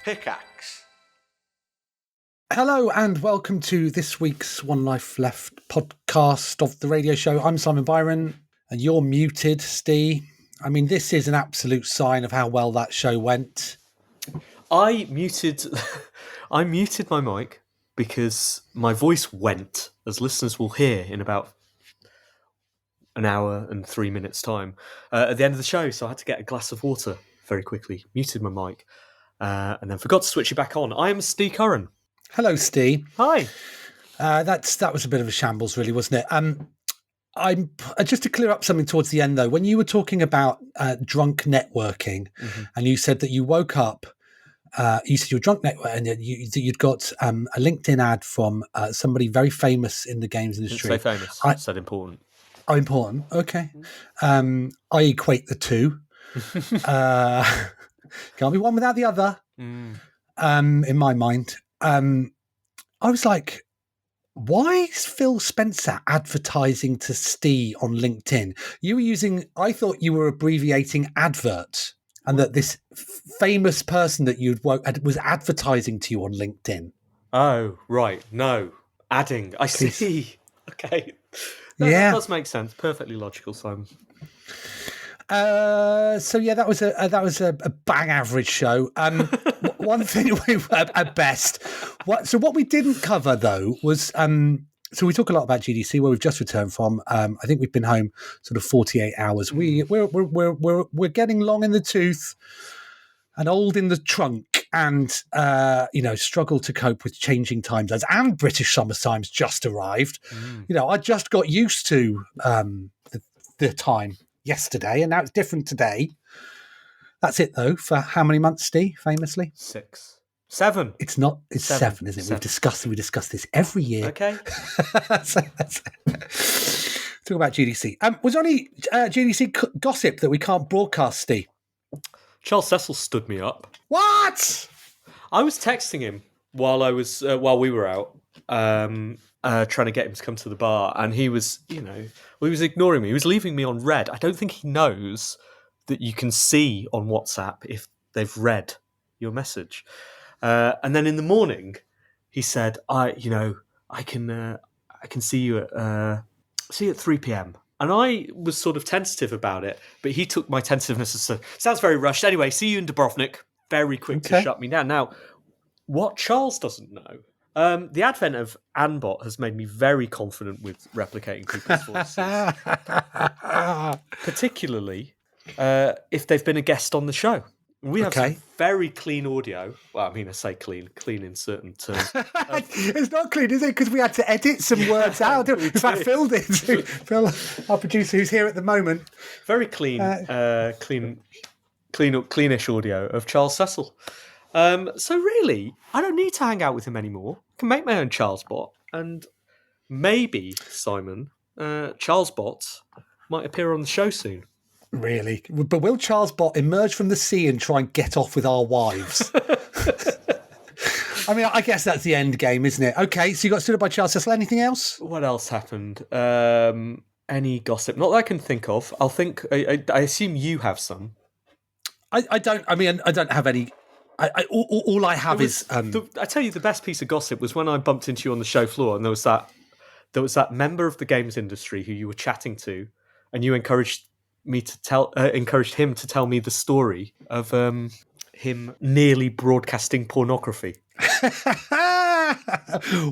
Pickaxe. Hello and welcome to this week's One Life Left podcast of the radio show. I'm Simon Byron and you're muted, Steve. I mean, this is an absolute sign of how well that show went. I muted my mic because my voice went, as listeners will hear in about an hour and 3 minutes time at the end of the show. So I had to get a glass of water very quickly, muted my mic, and then forgot to switch it back on. I am Steve Curran. Hello, Steve. Hi. That was a bit of a shambles, really, wasn't it? I'm just to clear up something towards the end, though. When you were talking about drunk networking, and you said that you woke up, you said you were drunk network, and you'd got a LinkedIn ad from somebody very famous in the games industry. Didn't say famous. I said important. Oh, important. Okay. I equate the two. Can't be one without the other. In my mind. I was like, why is Phil Spencer advertising to Steve on LinkedIn? I thought you were abbreviating advert, and that this famous person that you'd was advertising to you on LinkedIn. Oh, right. No. Adding. I see. Okay. That does make sense. Perfectly logical, Simon. So yeah, that was a bang average show. One thing at best. What we didn't cover though was so we talk a lot about GDC, where we've just returned from. I think we've been home sort of 48 hours. We're getting long in the tooth and old in the trunk, and struggle to cope with changing time zones. And British summer times just arrived. I just got used to the time yesterday, and now it's different today. That's it though. For how many months, Steve? Famously, 6, 7. It's not. It's seven, isn't it? 7. We discuss this every year. Okay. Talk about GDC. Was there any GDC gossip that we can't broadcast, Steve? Charles Cecil stood me up. What? I was texting him while we were out, trying to get him to come to the bar, and he was, he was ignoring me. He was leaving me on read. I don't think he knows that you can see on WhatsApp if they've read your message. And then in the morning, he said, "I can see you at 3 p.m." And I was sort of tentative about it, but he took my tentativeness as sounds very rushed. Anyway, see you in Dubrovnik. Very quick to shut me down. Now, what Charles doesn't know. The advent of SentiANNt has made me very confident with replicating people's voices, particularly if they've been a guest on the show. We have some very clean audio. Well, I mean, I say clean in certain terms. It's not clean, is it? Because we had to edit some words out. In fact, Phil did. Phil, our producer, who's here at the moment. Very clean, cleanish audio of Charles Cecil. So really, I don't need to hang out with him anymore. I can make my own Charles bot, and maybe, Simon, Charles bots might appear on the show soon. Really? But will Charles bot emerge from the sea and try and get off with our wives? I mean, I guess that's the end game, isn't it? Okay, so you got stood up by Charles Cecil. Anything else? What else happened? Any gossip? Not that I can think of. I assume you have some. I don't. I mean, I don't have any. All I have is. I tell you, the best piece of gossip was when I bumped into you on the show floor, and there was that member of the games industry who you were chatting to, and you encouraged him to tell me the story of him nearly broadcasting pornography.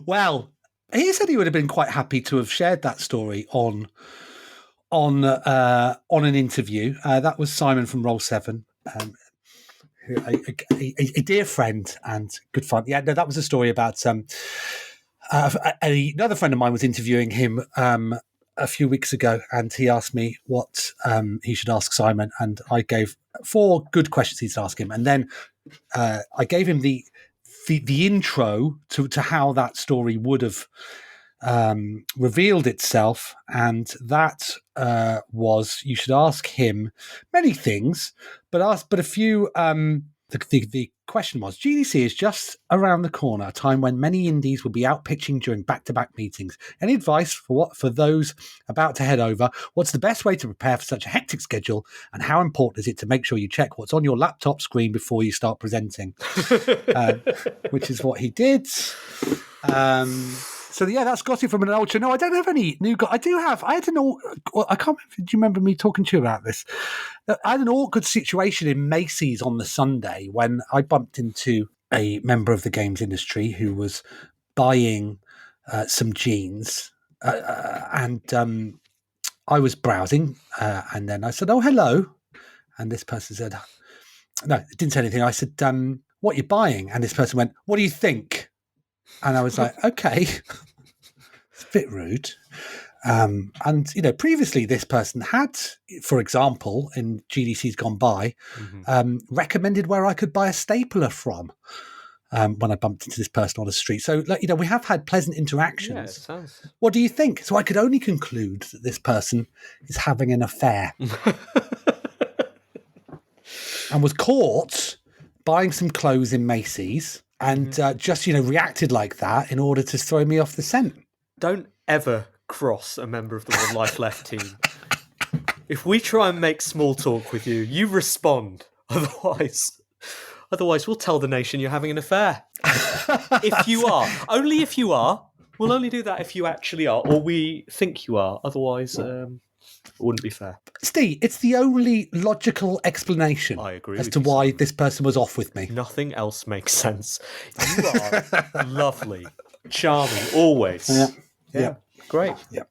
Well, he said he would have been quite happy to have shared that story on an interview. That was Simon from Roll7. A dear friend and good fun. Yeah, no, that was a story about another friend of mine was interviewing him a few weeks ago, and he asked me what he should ask Simon, and I gave 4 good questions he should ask him, and then I gave him the intro to how that story would have revealed itself, and that was you should ask him many things, but a few the question was, GDC is just around the corner, a time when many indies will be out pitching during back-to-back meetings. Any advice for those about to head over? What's the best way to prepare for such a hectic schedule, and how important is it to make sure you check what's on your laptop screen before you start presenting? Which is what he did. So yeah, that's got it from an old show. No, I don't have any new. I had an. I can't remember. Do you remember me talking to you about this? I had an awkward situation in Macy's on the Sunday when I bumped into a member of the games industry who was buying some jeans, and I was browsing, and then I said, "Oh, hello," and this person said, "No, it didn't say anything." I said, "What are you buying?" And this person went, "What do you think?" And I was like, okay, it's a bit rude. And, previously this person had, for example, in GDC's gone by, recommended where I could buy a stapler from when I bumped into this person on the street. So, we have had pleasant interactions. Yeah, it sounds... What do you think? So I could only conclude that this person is having an affair and was caught buying some clothes in Macy's. And just, reacted like that in order to throw me off the scent. Don't ever cross a member of the One Life Left team. If we try and make small talk with you, you respond. Otherwise we'll tell the nation you're having an affair. If you are. Only if you are. We'll only do that if you actually are, or we think you are. Otherwise, it wouldn't be fair. Steve, it's the only logical explanation I agree as to why this person was off with me. Nothing else makes sense. You are lovely, charming, always. Yeah. Great. Yeah.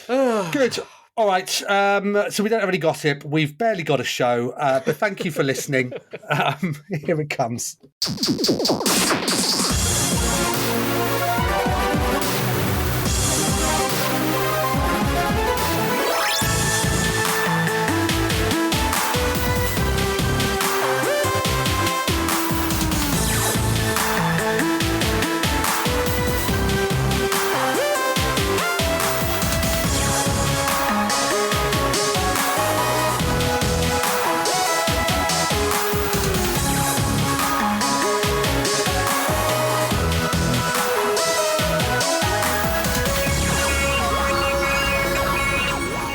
Good. All right. So we don't have any gossip. We've barely got a show. But thank you for listening. Here it comes.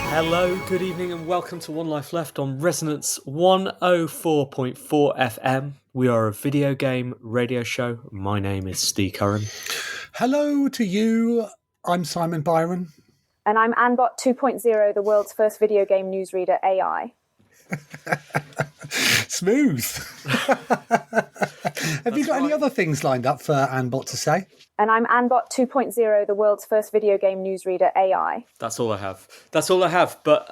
Hello, good evening, and welcome to One Life Left on Resonance 104.4 FM. We are a video game radio show. My name is Steve Curran. Hello to you. I'm Simon Byron. And I'm ANNt 2.0, the world's first video game newsreader AI. Smooth. Have you got any other things lined up for ANNt to say? And I'm ANNt 2.0, the world's first video game newsreader AI. That's all I have. But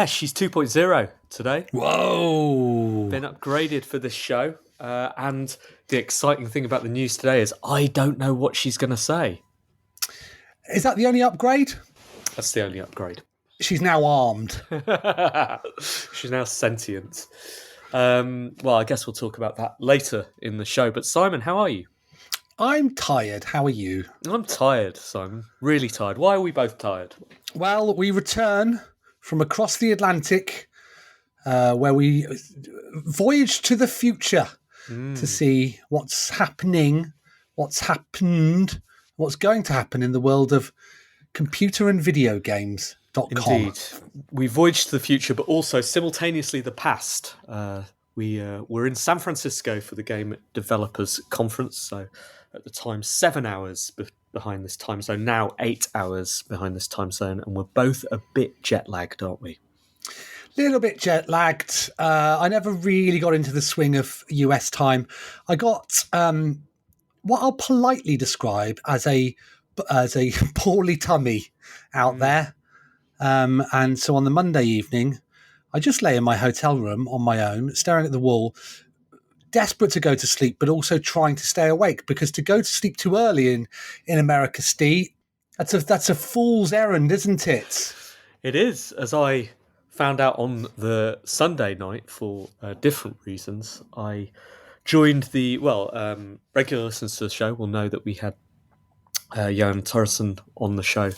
she's 2.0 today. Whoa. Been upgraded for this show. And the exciting thing about the news today is I don't know what she's going to say. Is that the only upgrade? That's the only upgrade. She's now armed. She's now sentient. Well, I guess we'll talk about that later in the show. But Simon, how are you? I'm tired. How are you? I'm tired, Simon. Really tired. Why are we both tired? Well, we return from across the Atlantic, where we voyage to the future to see what's happening, what's happened, what's going to happen in the world of computer and video games.com. Indeed. We voyage to the future, but also simultaneously the past. We're in San Francisco for the Game Developers Conference, so at the time 7 hours behind this time zone, now 8 hours behind this time zone, and we're both a bit jet lagged, aren't we? Little bit jet lagged. I never really got into the swing of US time. I got what I'll politely describe as a poorly tummy out there. And so on the Monday evening, I just lay in my hotel room on my own, staring at the wall, desperate to go to sleep, but also trying to stay awake, because to go to sleep too early in America, Steve, that's a fool's errand, isn't it? It is, as I found out on the Sunday night for different reasons. I joined regular listeners to the show will know that we had Johan Torresson on the show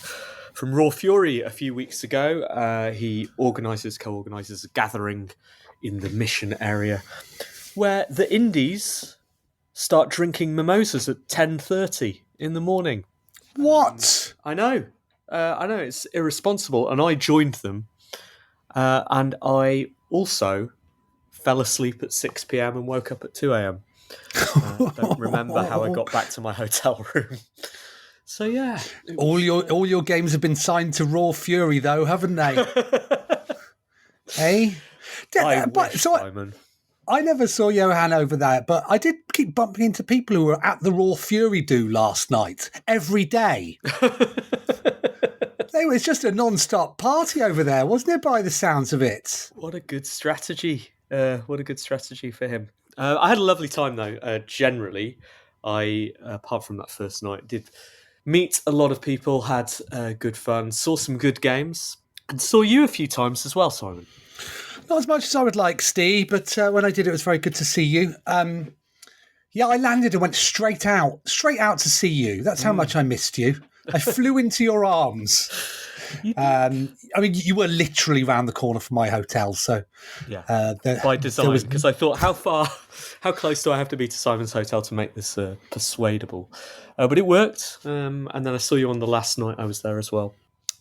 from Raw Fury a few weeks ago. He co-organises a gathering in the Mission area where the indies start drinking mimosas at 10:30 in the morning. What? I know. It's irresponsible, and I joined them. And I also fell asleep at 6 p.m. and woke up at 2 a.m. Don't remember how I got back to my hotel room. So yeah, All your games have been signed to Raw Fury, though, haven't they? Hey, Simon. I never saw Johan over there, but I did keep bumping into people who were at the Raw Fury do last night every day. It was just a non-stop party over there, wasn't it? By the sounds of it. What a good strategy! What a good strategy for him. I had a lovely time though. Generally, I apart from that first night, did meet a lot of people, had good fun, saw some good games, and saw you a few times as well, Simon. Not as much as I would like, Steve, but when I did, it was very good to see you. Yeah, I landed and went straight out to see you. That's how much I missed you. I flew into your arms. I mean, you were literally round the corner from my hotel, so yeah, by design, because I thought, how close do I have to be to Simon's hotel to make this persuadable? But it worked, and then I saw you on the last night I was there as well,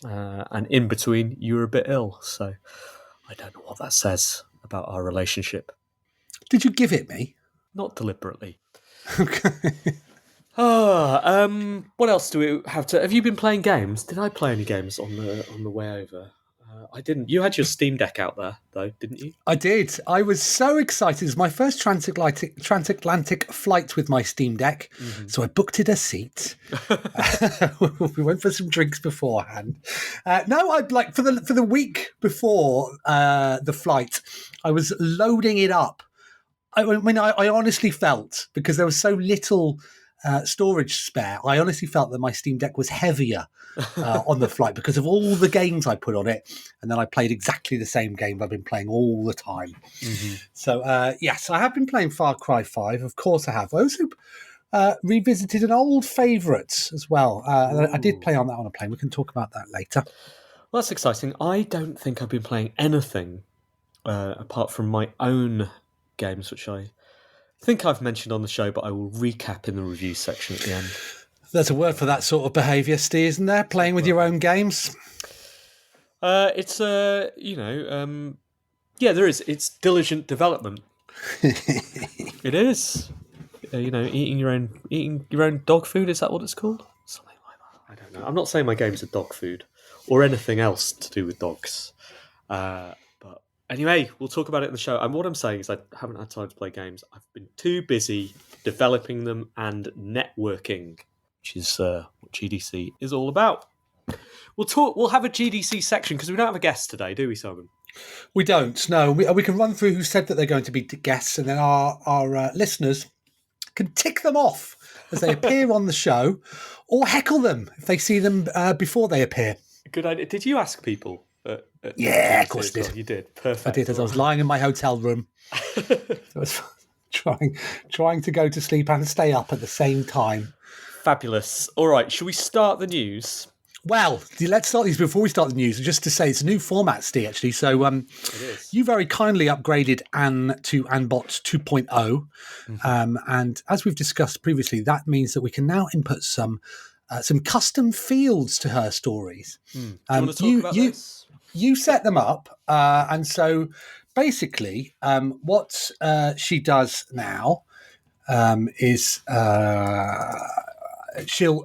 and in between you were a bit ill, so I don't know what that says about our relationship. Did you give it me? Not deliberately. Okay. What else do we have to? Have you been playing games? Did I play any games on the way over? I didn't. You had your Steam Deck out there, though, didn't you? I did. I was so excited. It was my first transatlantic flight with my Steam Deck, so I booked it a seat. We went for some drinks beforehand. No, I'd like for the week before the flight, I was loading it up. I mean, I honestly felt, because there was so little storage spare, I honestly felt that my Steam Deck was heavier on the flight because of all the games I put on it, and then I played exactly the same game I've been playing all the time. So yes, I have been playing Far Cry 5, of course I have. I also revisited an old favourite as well. I did play on that on a plane. We can talk about that later. Well, that's exciting. I don't think I've been playing anything apart from my own games, which I think I've mentioned on the show, but I will recap in the review section at the end. There's a word for that sort of behaviour, Steve, isn't there? Playing with your own games. It's there is. It's diligent development. It is. Eating your own dog food. Is that what it's called? Something like that. I don't know. I'm not saying my games are dog food or anything else to do with dogs. But anyway, we'll talk about it in the show. And what I'm saying is I haven't had time to play games. I've been too busy developing them and networking, which is what GDC is all about. We'll have a GDC section because we don't have a guest today, do we, Simon? We don't. No, we can run through who said that they're going to be guests, and then our listeners can tick them off as they appear on the show, or heckle them if they see them before they appear. Good idea. Did you ask people? Yeah, of course I did. You did. Perfect. I did, as I was lying in my hotel room. I was trying to go to sleep and stay up at the same time. Fabulous. All right, shall we start the news? Well, let's start these before we start the news. Just to say, it's a new format, Steve, actually. So it is. You very kindly upgraded Ann to AnnBot 2.0. And as we've discussed previously, that means that we can now input some custom fields to her stories. Do you want to talk about this? You set them up. And so basically what she does now is she'll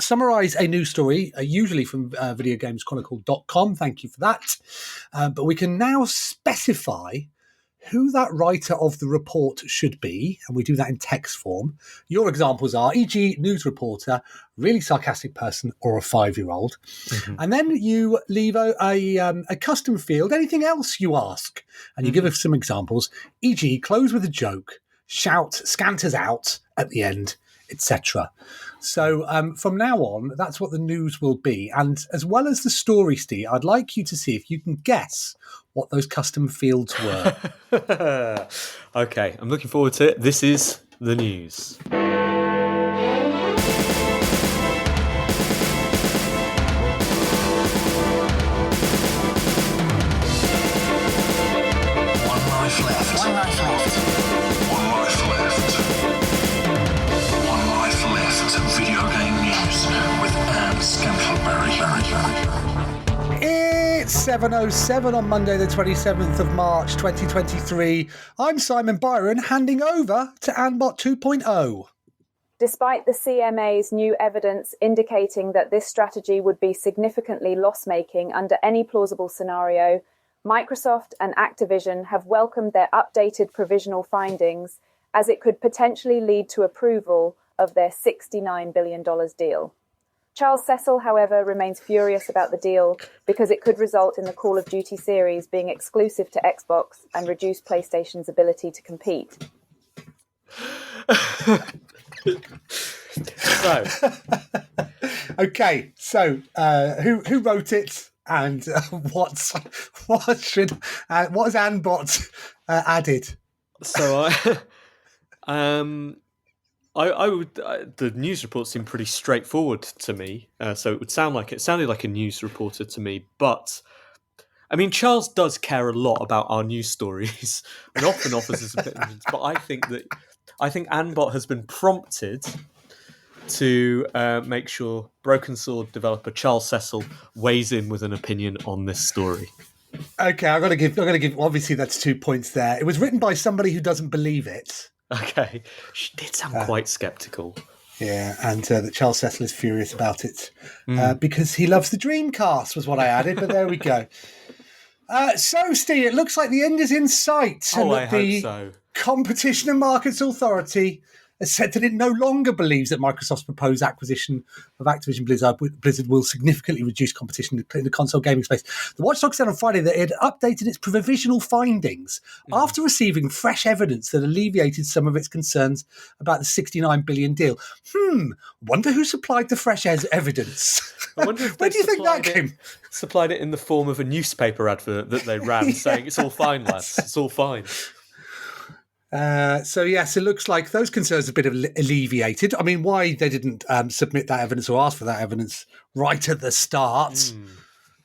summarize a news story, usually from videogameschronicle.com. Thank you for that. But we can now specify who that writer of the report should be, and we do that in text form. Your examples are, e.g., news reporter, really sarcastic person, or a 5-year-old. And then you leave a custom field, anything else you ask, and you give us some examples, e.g., close with a joke, shout, scanters out at the end, etc. So from now on, that's what the news will be. And as well as the story, Steve, I'd like you to see if you can guess what those custom fields were. Okay, I'm looking forward to it. This is the news. One life left. 7:07 on Monday, the 27th of March, 2023. I'm Simon Byron, handing over to ANNt 2.0. Despite the CMA's new evidence indicating that this strategy would be significantly loss-making under any plausible scenario, Microsoft and Activision have welcomed their updated provisional findings as it could potentially lead to approval of their $69 billion deal. Charles Cecil, however, remains furious about the deal because it could result in the Call of Duty series being exclusive to Xbox and reduce PlayStation's ability to compete. Okay, so who wrote it, and what has ANNt added? So I would. The news report seemed pretty straightforward to me, so it sounded like a news reporter to me. But I mean, Charles does care a lot about our news stories and often offers us opinions. But I think ANNt has been prompted to make sure Broken Sword developer Charles Cecil weighs in with an opinion on this story. Okay, I'm gonna give. Obviously, that's 2 points there. It was written by somebody who doesn't believe it. Okay, she did sound quite sceptical. Yeah, and that Charles Cecil is furious about it because he loves the Dreamcast, was what I added, but there we go. So, Steve, it looks like the end is in sight. I hope so. Competition and Markets Authority has said that it no longer believes that Microsoft's proposed acquisition of Activision Blizzard will significantly reduce competition in the console gaming space. The Watchdog said on Friday that it had updated its provisional findings after receiving fresh evidence that alleviated some of its concerns about the $69 billion deal. Wonder who supplied the fresh evidence. I wonder if Where do you think that came? Supplied it in the form of a newspaper advert that they ran saying, "It's all fine, lads. It's all fine." So yes, it looks like those concerns have been alleviated. I mean, why they didn't submit that evidence or ask for that evidence right at the start?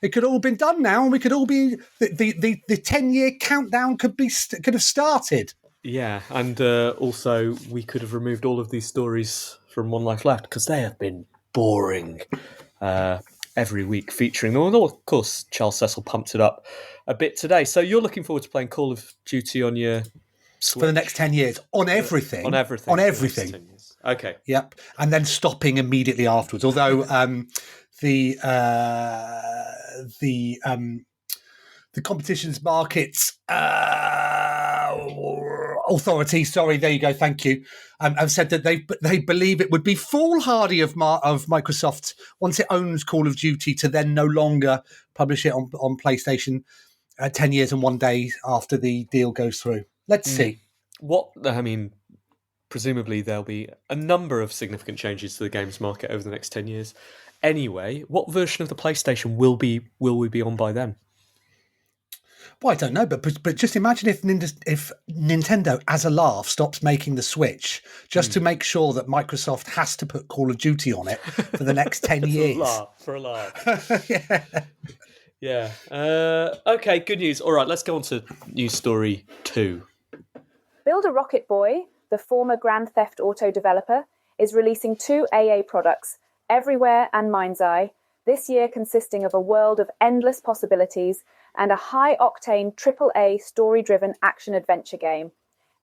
It could all have been done now, and we could all be the 10-year countdown could have started. Yeah, and also we could have removed all of these stories from One Life Left because they have been boring every week featuring them. And of course, Charles Cecil pumped it up a bit today. So you're looking forward to playing Call of Duty on your Switch? For the next 10 years on everything. On everything. On everything. Okay. Yep. And then stopping immediately afterwards. Although the Competitions Markets Authority, sorry, there you go, thank you, have said that they believe it would be foolhardy of Microsoft, once it owns Call of Duty, to then no longer publish it on PlayStation 10 years and 1 day after the deal goes through. Let's see. Presumably there'll be a number of significant changes to the games market over the next 10 years. Anyway, what version of the PlayStation will we be on by then? Well, I don't know, but just imagine if Nintendo, as a laugh, stops making the Switch just to make sure that Microsoft has to put Call of Duty on it for the next 10 years. For a laugh. Yeah. Okay, good news. All right, let's go on to news story 2. Builder Rocket Boy, the former Grand Theft Auto developer, is releasing 2 AA products, Everywhere and Mind's Eye, this year consisting of a world of endless possibilities and a high-octane AAA story-driven action-adventure game.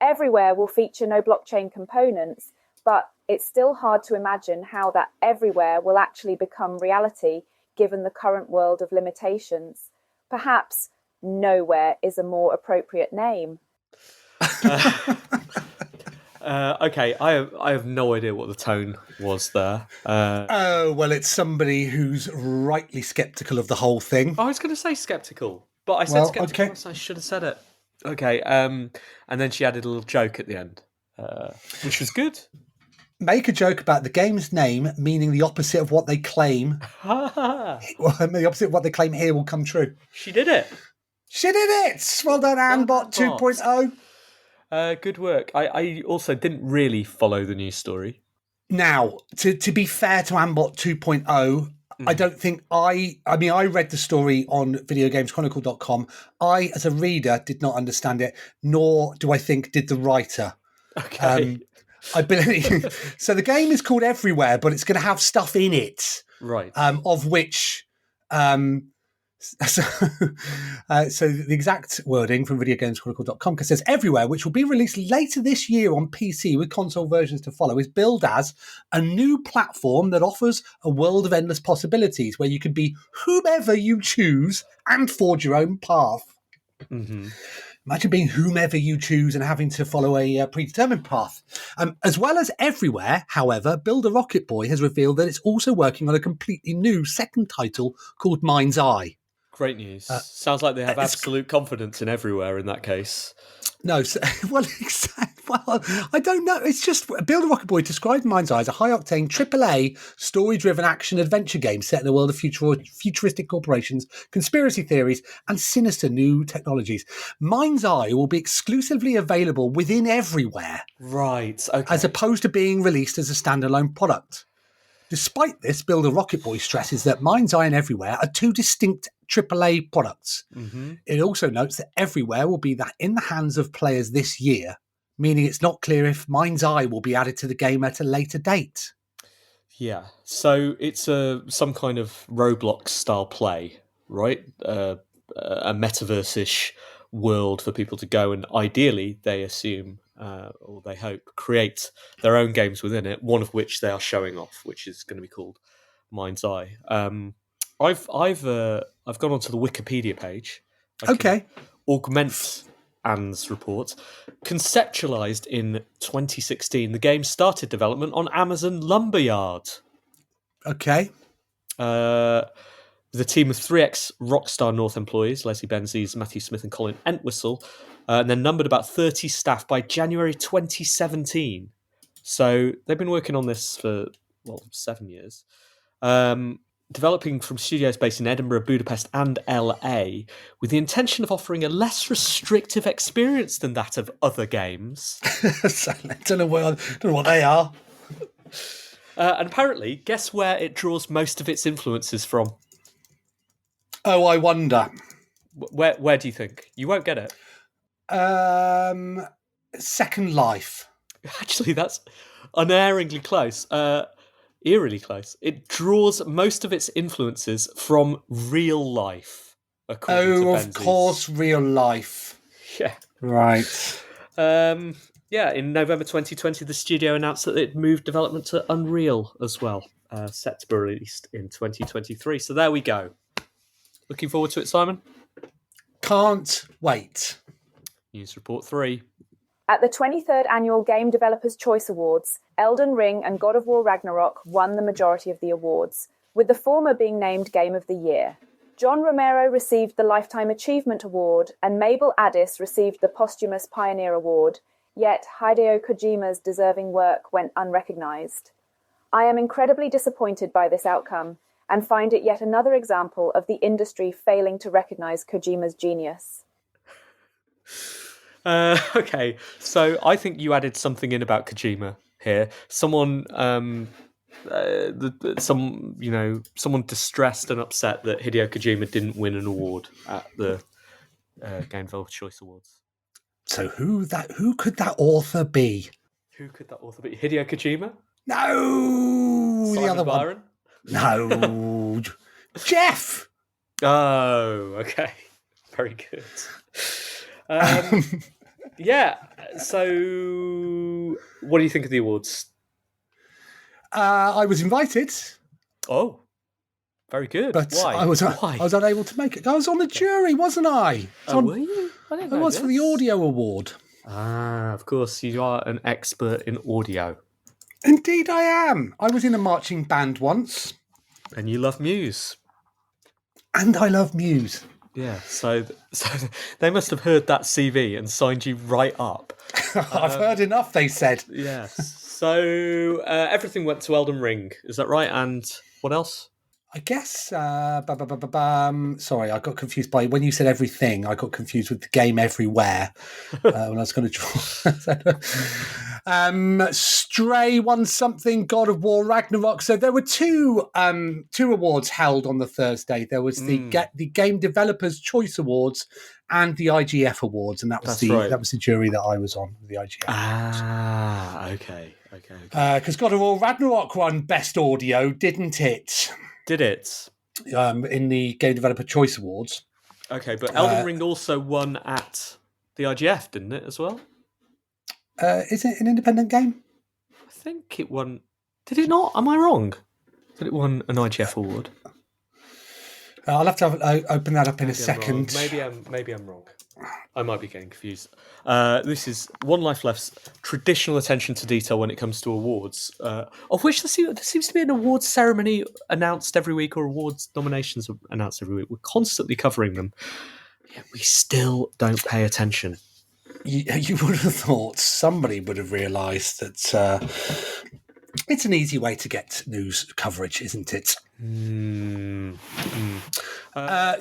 Everywhere will feature no blockchain components, but it's still hard to imagine how that everywhere will actually become reality given the current world of limitations. Perhaps nowhere is a more appropriate name. Okay, I have no idea what the tone was there. Well, it's somebody who's rightly sceptical of the whole thing. I was going to say sceptical, but I said sceptical, okay. So I should have said it. Okay, and then she added a little joke at the end, which was good. Make a joke about the game's name meaning the opposite of what they claim. The opposite of what they claim here will come true. She did it. She did it! Well done, ANNt 2.0. Good work. I also didn't really follow the news story. Now, to be fair to ANNt 2.0, I don't think I read the story on videogameschronicle.com. I, as a reader, did not understand it, nor do I think did the writer. Okay. I believe so. The game is called Everywhere, but it's going to have stuff in it, right? Of which So, so the exact wording from videogameschronicle.com says everywhere, which will be released later this year on PC with console versions to follow, is billed as a new platform that offers a world of endless possibilities where you can be whomever you choose and forge your own path. Mm-hmm. Imagine being whomever you choose and having to follow a predetermined path. As well as everywhere, however, Builder Rocket Boy has revealed that it's also working on a completely new second title called Mind's Eye. Great news. Sounds like they have absolute confidence in everywhere in that case. No, well, I don't know. It's just Builder Rocket Boy described Mind's Eye as a high-octane AAA story-driven action-adventure game set in a world of futuristic corporations, conspiracy theories, and sinister new technologies. Mind's Eye will be exclusively available within everywhere. Right, okay. As opposed to being released as a standalone product. Despite this, Builder Rocket Boy stresses that Mind's Eye and Everywhere are two distinct AAA products. Mm-hmm. It also notes that Everywhere will be in the hands of players this year, meaning it's not clear if Mind's Eye will be added to the game at a later date. Yeah, so it's some kind of Roblox style play, right? A metaverse-ish world for people to go and ideally, they assume, or they hope, create their own games within it, one of which they are showing off, which is going to be called Mind's Eye. I've gone onto the Wikipedia page. Okay. Augment Ann's report. Conceptualized in 2016, the game started development on Amazon Lumberyard. Okay. With a team of 3X Rockstar North employees, Leslie Benzies, Matthew Smith and Colin Entwistle, and then numbered about 30 staff by January 2017. So they've been working on this for, 7 years. Developing from studios based in Edinburgh, Budapest and LA, with the intention of offering a less restrictive experience than that of other games. I don't know what they are. And apparently, guess where it draws most of its influences from? Oh, I wonder. Where do you think? You won't get it. Second Life. Actually, that's unerringly close. Eerily close. It draws most of its influences from real life. According to Benzies. Of course, real life. Yeah. Right. In November 2020, the studio announced that it moved development to Unreal as well, set to be released in 2023. So there we go. Looking forward to it, Simon? Can't wait. News Report 3. At the 23rd Annual Game Developers' Choice Awards, Elden Ring and God of War Ragnarok won the majority of the awards, with the former being named Game of the Year. John Romero received the Lifetime Achievement Award, and Mabel Addis received the posthumous Pioneer Award, yet Hideo Kojima's deserving work went unrecognised. I am incredibly disappointed by this outcome, and find it yet another example of the industry failing to recognise Kojima's genius. Okay, so I think you added something in about Kojima here. Someone, someone distressed and upset that Hideo Kojima didn't win an award at the Game Developer Choice Awards. So who could that author be? Who could that author be? Hideo Kojima? No, Simon the other Byron? one. No, Jeff. Oh, okay, very good. Yeah. So, what do you think of the awards? I was invited. Oh, very good. But Why? I was unable to make it. I was on the jury, wasn't I? Were you? I didn't know was this. for the audio award. Ah, of course, you are an expert in audio. Indeed, I am. I was in a marching band once, and you love Muse. And I love Muse. Yeah, so they must have heard that CV and signed you right up. I've heard enough, they said. Yes. So everything went to Elden Ring, is that right? And what else? I guess. Sorry, I got confused by when you said everything. I got confused with the game Everywhere when I was going to draw. Stray won something. God of War Ragnarok. So there were two awards held on the Thursday. There was the Game Developers Choice Awards and the IGF Awards, and that was the jury that I was on, the IGF. Ah, okay. Because God of War Ragnarok won Best Audio, didn't it? Did it? in the Game Developer Choice Awards. Okay, but Elden Ring also won at the IGF, didn't it, as well? Is it an independent game? I think it won. Did it not? Am I wrong? That it won an IGF award? I'll have to open that up in a second. Maybe I'm wrong. I might be getting confused. This is One Life Left's traditional attention to detail when it comes to awards, of which there seems to be an awards ceremony announced every week, or awards nominations announced every week. We're constantly covering them, yet we still don't pay attention. You would have thought somebody would have realised that it's an easy way to get news coverage, isn't it?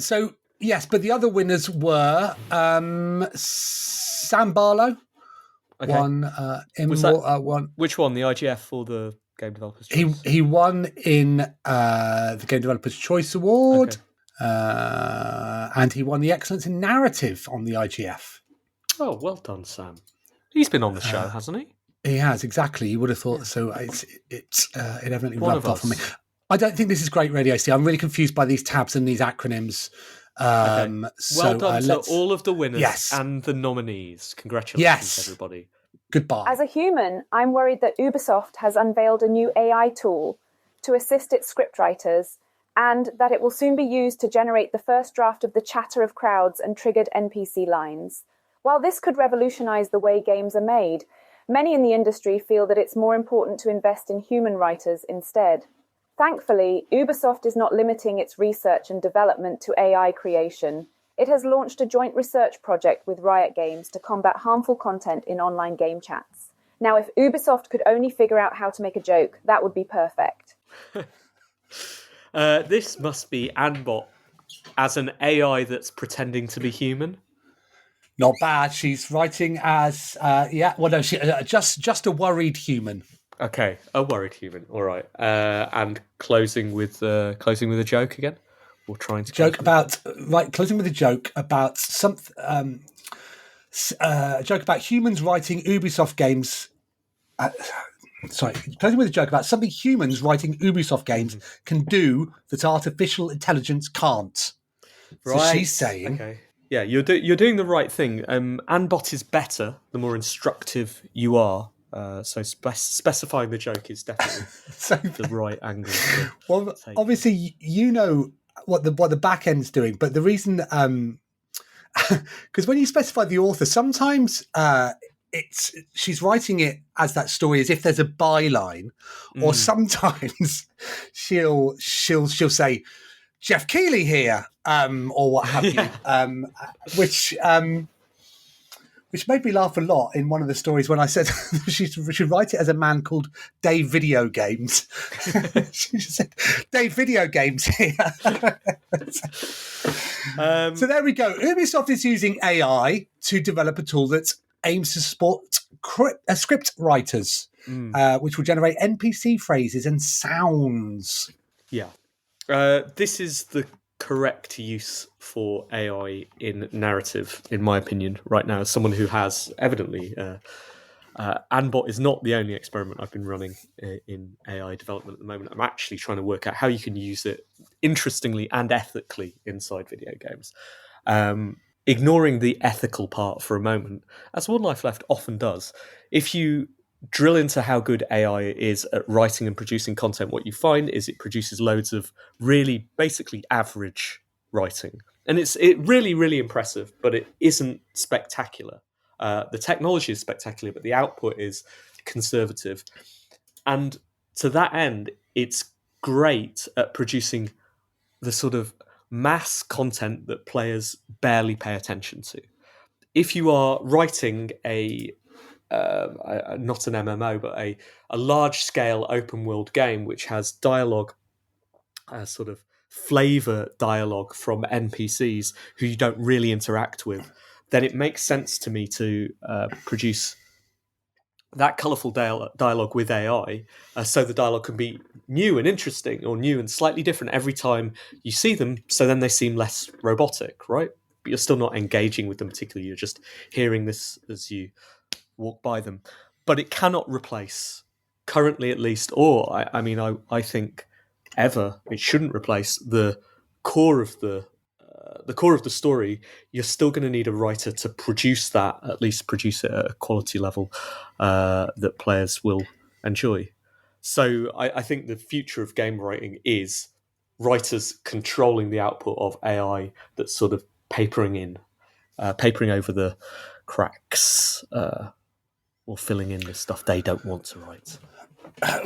So, yes, but the other winners were Sam Barlow. Okay. Won won. Which one, the IGF or the Game Developers Choice? He won in the Game Developers Choice Award, and he won the Excellence in Narrative on the IGF. Oh, well done, Sam. He's been on the show, hasn't he? He has, exactly. You would have thought so. It evidently One rubbed of off on me. us. I don't think this is great radio, Steve. I'm really confused by these tabs and these acronyms. Well done to all of the winners Yes. and the nominees. Congratulations, Yes. everybody. Goodbye. As a human, I'm worried that Ubisoft has unveiled a new AI tool to assist its scriptwriters, and that it will soon be used to generate the first draft of the chatter of crowds and triggered NPC lines. While this could revolutionize the way games are made, many in the industry feel that it's more important to invest in human writers instead. Thankfully, Ubisoft is not limiting its research and development to AI creation. It has launched a joint research project with Riot Games to combat harmful content in online game chats. Now, if Ubisoft could only figure out how to make a joke, that would be perfect. This must be SentiANNt as an AI that's pretending to be human. Not bad. She's writing as just a worried human. Okay, a worried human. All right, and closing with a joke again. We're trying to closing with a joke about something. A joke about humans writing Ubisoft games. Closing with a joke about something humans writing Ubisoft games can do that artificial intelligence can't. Right. So she's saying, okay. Yeah, you're doing the right thing. SentiANNt is better the more instructive you are. So specifying the joke is definitely the right angle. Well, obviously, you know what the back end's doing, but the reason, because when you specify the author, sometimes she's writing it as that story as if there's a byline, or sometimes she'll say Jeff Keighley here, or what have you, which made me laugh a lot in one of the stories when I said she should write it as a man called Dave Video Games. She just said, Dave Video Games here. So there we go. Ubisoft is using AI to develop a tool that aims to support script writers, which will generate NPC phrases and sounds. Yeah. This is the correct use for AI in narrative, in my opinion, right now. As someone who has evidently, SentiANNt is not the only experiment I've been running in AI development at the moment. I'm actually trying to work out how you can use it interestingly and ethically inside video games. Ignoring the ethical part for a moment, as One Life Left often does, if you drill into how good AI is at writing and producing content, what you find is it produces loads of really basically average writing. And it's really, really impressive, but it isn't spectacular. The technology is spectacular, but the output is conservative. And to that end, it's great at producing the sort of mass content that players barely pay attention to. If you are writing not an MMO, but a large-scale open-world game which has dialogue, sort of flavor dialogue from NPCs who you don't really interact with, then it makes sense to me to produce that colourful dialogue with AI, so the dialogue can be new and interesting, or new and slightly different every time you see them, so then they seem less robotic, right? But you're still not engaging with them particularly, you're just hearing this as you walk by them. But it cannot replace, currently at least, or I think ever. It shouldn't replace the core of the story. You're still going to need a writer to produce that, at least produce it at a quality level that players will enjoy. So I think the future of game writing is writers controlling the output of AI that's sort of papering over the cracks, or filling in the stuff they don't want to write.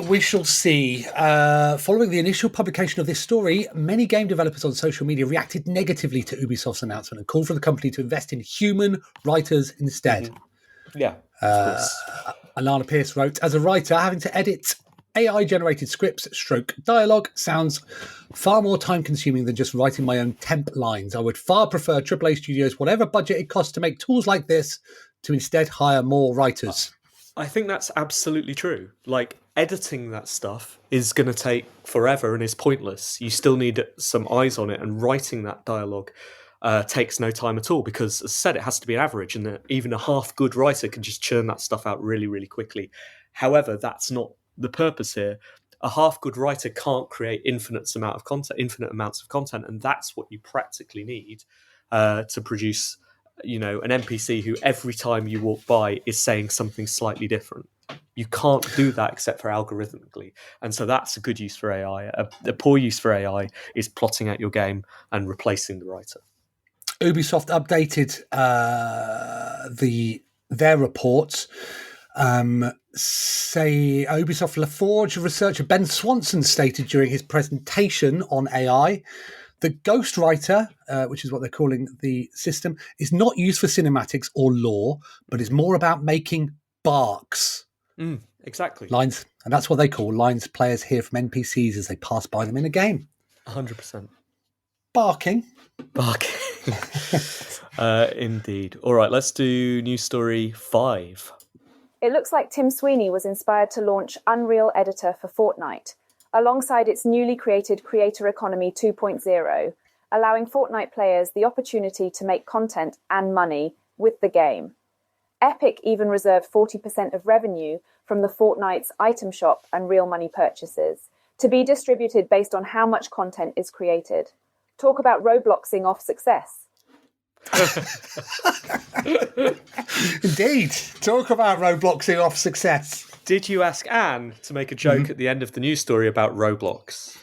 We shall see. Following the initial publication of this story, many game developers on social media reacted negatively to Ubisoft's announcement and called for the company to invest in human writers instead. Mm-hmm. Yeah, of course. Alana Pierce wrote, as a writer, having to edit AI-generated scripts / dialogue sounds far more time-consuming than just writing my own temp lines. I would far prefer AAA studios, whatever budget it costs to make tools like this, to instead hire more writers. I think that's absolutely true. Like, editing that stuff is going to take forever and is pointless. You still need some eyes on it, and writing that dialogue takes no time at all because, as I said, it has to be an average, and even a half-good writer can just churn that stuff out really, really quickly. However, that's not the purpose here. A half-good writer can't create infinite amounts of content, and that's what you practically need to produce, an NPC who every time you walk by is saying something slightly different. You can't do that except for algorithmically. And so that's a good use for AI. A poor use for AI is plotting out your game and replacing the writer. Ubisoft updated their reports. Ubisoft LaForge researcher Ben Swanson stated during his presentation on AI that Ghostwriter, which is what they're calling the system, is not used for cinematics or lore, but is more about making barks. Exactly. Lines, and that's what they call lines players hear from NPCs as they pass by them in a game. 100%. Barking. Indeed. All right, let's do news story 5. It looks like Tim Sweeney was inspired to launch Unreal Editor for Fortnite, alongside its newly created Creator Economy 2.0, allowing Fortnite players the opportunity to make content and money with the game. Epic even reserved 40% of revenue from the Fortnite's item shop and real money purchases to be distributed based on how much content is created. Talk about Robloxing off success. Indeed. Talk about Robloxing off success. Did you ask Anne to make a joke at the end of the news story about Roblox?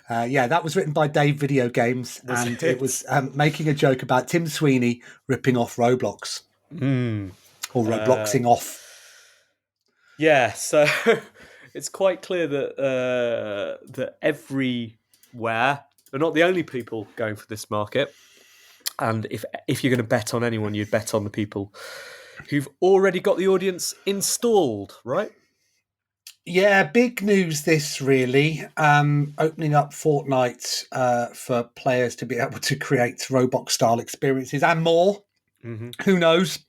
Yeah, that was written by Dave Video Games, and it was making a joke about Tim Sweeney ripping off Roblox. Or Robloxing off. Yeah, so it's quite clear that everywhere, they're not the only people going for this market. And if you're going to bet on anyone, you'd bet on the people who've already got the audience installed, right? Yeah, big news this, really. Opening up Fortnite for players to be able to create Roblox-style experiences and more. Mm-hmm. Who knows?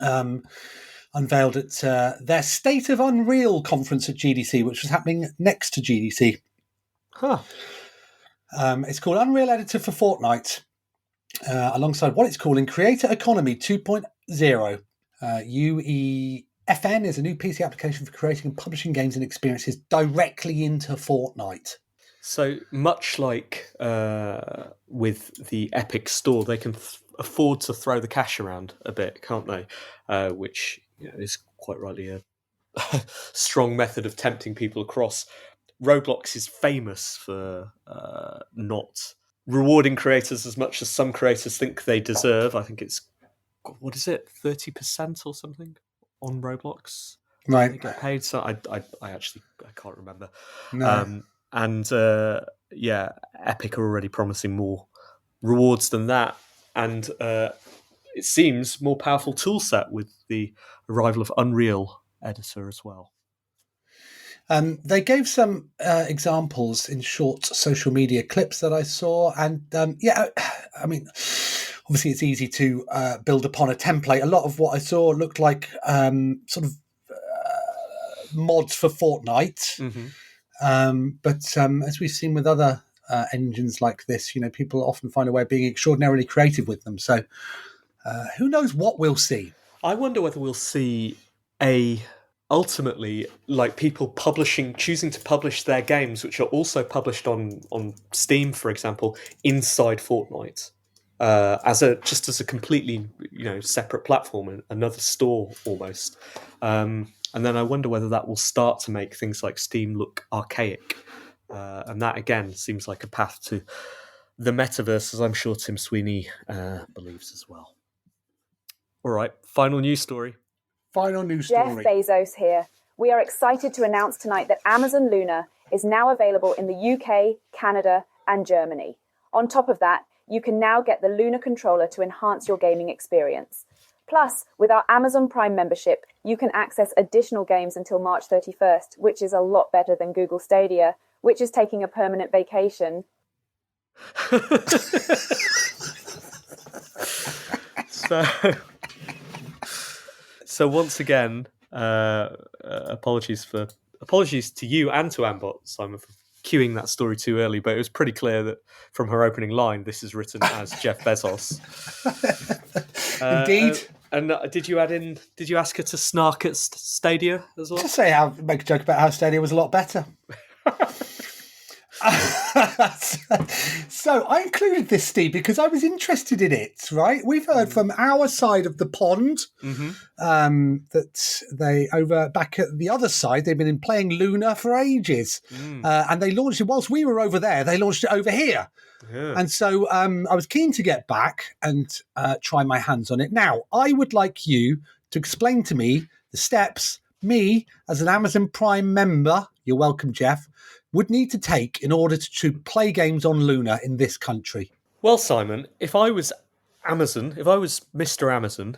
Unveiled at their State of Unreal conference at GDC, which was happening next to GDC. It's called Unreal Editor for Fortnite. Alongside what it's calling Creator Economy 2.0. UEFN is a new PC application for creating and publishing games and experiences directly into Fortnite. So much like with the Epic Store, they can afford to throw the cash around a bit, can't they? Which is quite rightly a strong method of tempting people across. Roblox is famous for not rewarding creators as much as some creators think they deserve. I think it's, 30% or something on Roblox? Right. They get paid. So I can't remember. No. Epic are already promising more rewards than that. And it seems more powerful tool set with the arrival of Unreal Editor as well. They gave some examples in short social media clips that I saw. And I mean, obviously it's easy to build upon a template. A lot of what I saw looked like sort of mods for Fortnite. Mm-hmm. But as we've seen with other engines like this, people often find a way of being extraordinarily creative with them. So who knows what we'll see? I wonder whether we'll see a ultimately, like people choosing to publish their games, which are also published on Steam, for example, inside Fortnite, as a completely separate platform and another store almost. And then I wonder whether that will start to make things like Steam look archaic. And that again seems like a path to the metaverse, as I'm sure Tim Sweeney believes as well. All right, final news story. Final news Jeff story. Bezos here. We are excited to announce tonight that Amazon Luna is now available in the UK, Canada, and Germany. On top of that, you can now get the Luna controller to enhance your gaming experience. Plus, with our Amazon Prime membership, you can access additional games until March 31st, which is a lot better than Google Stadia, which is taking a permanent vacation. So once again, apologies to you and to Ambot, Simon, for cueing that story too early. But it was pretty clear that from her opening line, this is written as Jeff Bezos. Indeed. And did you ask her to snark at Stadia as well? Just make a joke about how Stadia was a lot better. So I included this, Steve, because I was interested in it, right? We've heard from our side of the pond that they, over back at the other side, they've been playing Luna for ages. And they launched it whilst we were over there. They launched it over here. Yeah. And so I was keen to get back and try my hands on it. Now, I would like you to explain to me the steps me, as an Amazon Prime member, you're welcome, Jeff, would need to take in order to play games on Luna in this country. Well, Simon, if I was Amazon, if I was Mr. Amazon,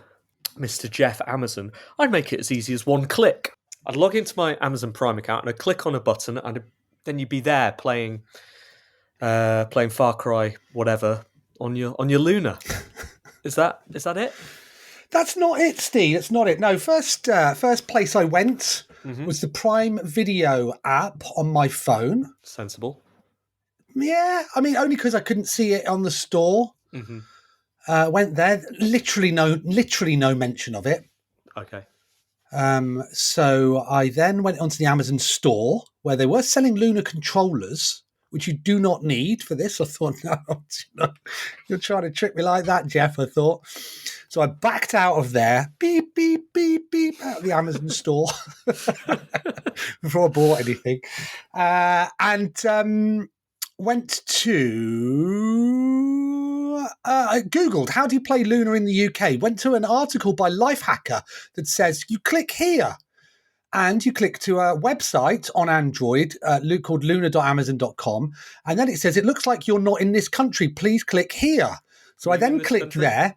Mr. Jeff Amazon, I'd make it as easy as one click. I'd log into my Amazon Prime account and I'd click on a button and then you'd be there playing Far Cry, whatever, on your Luna. Is that it? That's not it, Steve. That's not it. No, first place I went was the Prime Video app on my phone. Sensible. Yeah, I mean, only because I couldn't see it on the store. Went there. Literally no mention of it. Okay. So I then went onto the Amazon store where they were selling Luna controllers, which you do not need for this. I thought, no, you're trying to trick me like that, Jeff, I thought. So I backed out of there, beep, beep, beep, beep, out of the Amazon store before I bought anything. And went to... I Googled, how do you play Luna in the UK? Went to an article by Lifehacker that says, you click here. And you click to a website on Android called luna.amazon.com. And then it says, it looks like you're not in this country. Please click here. So I then clicked there.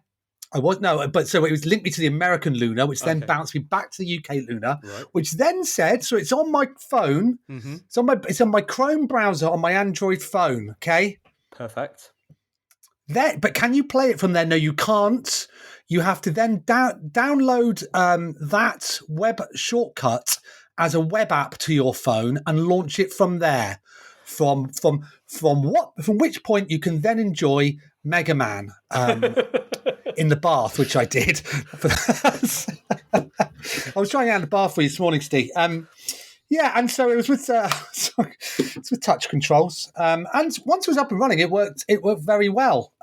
So it was linked me to the American Luna, which then bounced me back to the UK Luna, which then said, so it's on my phone. It's on my Chrome browser on my Android phone. Okay. Perfect. But can you play it from there? No, you can't. You have to then download that web shortcut as a web app to your phone and launch it from there. From which point you can then enjoy Mega Man in the bath, which I did. I was trying out the bath for you this morning, Steve. Yeah, and so it was with it's with touch controls. And once it was up and running, it worked very well.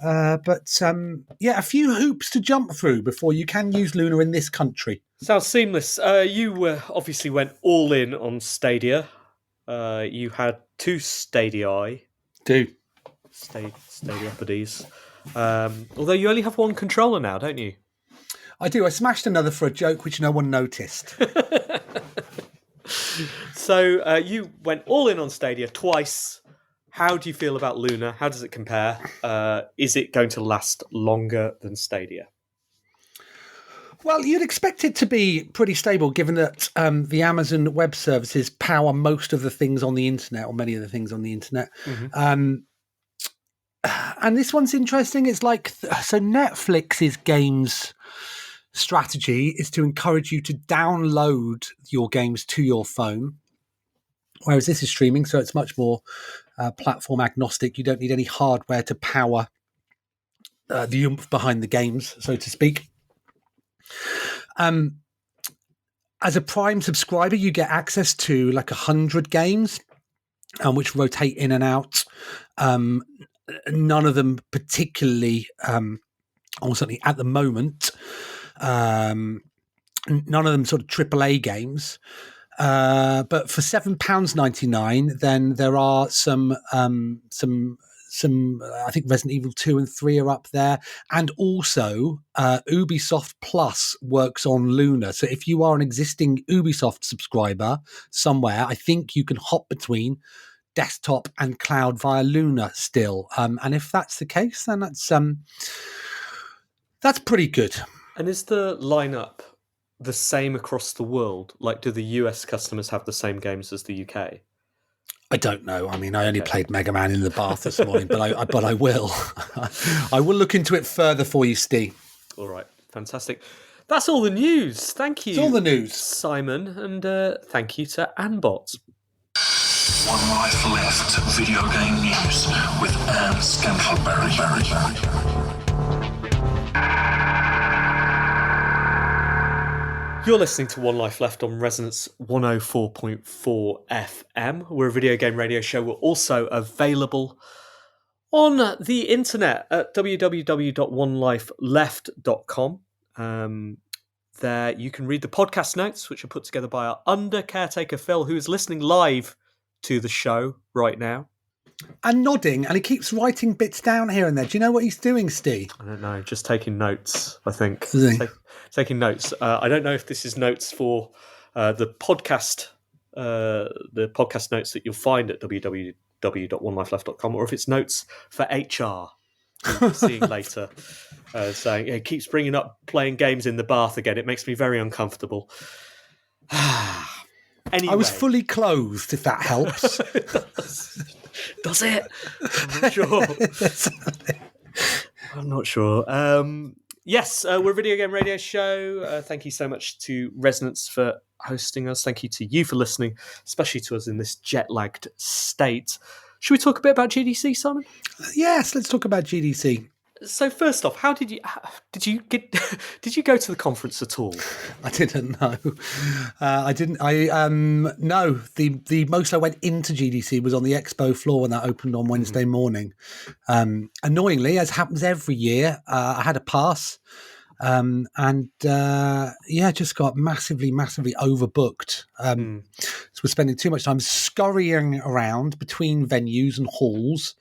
But a few hoops to jump through before you can use Luna in this country. Sounds seamless. You obviously went all in on Stadia. You had 2 Stadia. Stadiopodies. Although you only have 1 controller now, don't you? I do. I smashed another for a joke, which no one noticed. So you went all in on Stadia twice. How do you feel about Luna? How does it compare? Is it going to last longer than Stadia? Well, you'd expect it to be pretty stable, given that the Amazon Web Services power most of the things on the internet, or many of the things on the internet. And this one's interesting. It's like, so Netflix's games strategy is to encourage you to download your games to your phone, whereas this is streaming, so it's much more platform agnostic. You don't need any hardware to power the oomph behind the games, so to speak. as a Prime subscriber, you get access to like 100 games, which rotate in and out. None of them particularly, or certainly at the moment, none of them sort of AAA games. But for £7.99, then there are some I think Resident Evil 2 and 3 are up there, and also Ubisoft Plus works on Luna. So if you are an existing Ubisoft subscriber somewhere, I think you can hop between desktop and cloud via Luna still. And if that's the case, then that's pretty good. And is the lineup the same across the world? Like, do the US customers have the same games as the UK? I don't know. I mean, I only played Mega Man in the bath this morning, but I will. I will look into it further for you, Steve. All right, fantastic. That's all the news. Thank you. It's all the news, Simon, and thank you to Annbot. One Life Left video game news with Anne Scantleberry. You're listening to One Life Left on Resonance 104.4 FM. We're a video game radio show. We're also available on the internet at www.onelifeleft.com. There you can read the podcast notes, which are put together by our under caretaker Phil, who is listening live to the show right now. And nodding, and he keeps writing bits down here and there. Do you know what he's doing, Steve? I don't know, just taking notes, I think. Is he? Taking notes. I don't know if this is notes for the podcast notes that you'll find at www.onelifeleft.com, or if it's notes for HR, you'll be seeing later, saying, it keeps bringing up playing games in the bath again. It makes me very uncomfortable. Anyway. I was fully clothed, if that helps. Does it? I'm not sure. I'm not sure. Yes, we're a video game radio show. Thank you so much to Resonance for hosting us. Thank you to you for listening, especially to us in this jet-lagged state. Should we talk a bit about GDC, Simon? Yes, let's talk about GDC. So first off, did you go to the conference at all? I didn't know. I didn't. No. The most I went into GDC was on the expo floor when that opened on Wednesday morning. Annoyingly, as happens every year, I had a pass, just got massively overbooked. So we're spending too much time scurrying around between venues and halls,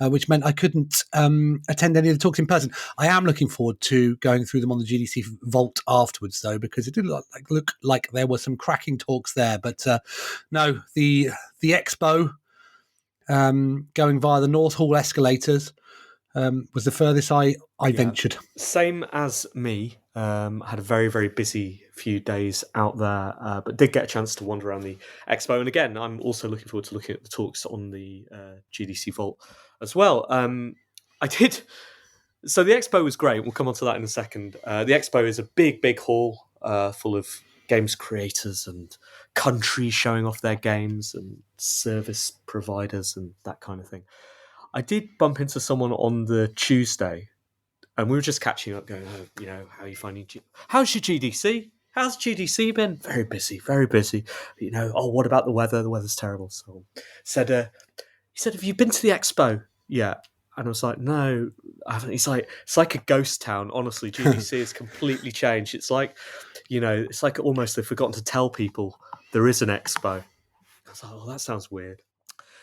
which meant I couldn't attend any of the talks in person. I am looking forward to going through them on the GDC Vault afterwards, though, because it did look like there were some cracking talks there. But no, the expo going via the North Hall escalators was the furthest I ventured. Same as me. Had a very, very busy few days out there, but did get a chance to wander around the expo. And again, I'm also looking forward to looking at the talks on the GDC Vault as well. I did. So the expo was great. We'll come on to that in a second. The expo is a big hall full of games creators and countries showing off their games and service providers and that kind of thing. I did bump into someone on the Tuesday, and we were just catching up, going, how are you finding how's your GDC? How's GDC been? Very busy, very busy. What about the weather? The weather's terrible. So he said, have you been to the expo yet? And I was like, no, I haven't. He's like, it's like a ghost town. Honestly, GDC has completely changed. It's like, it's like almost they've forgotten to tell people there is an expo. I was like, that sounds weird.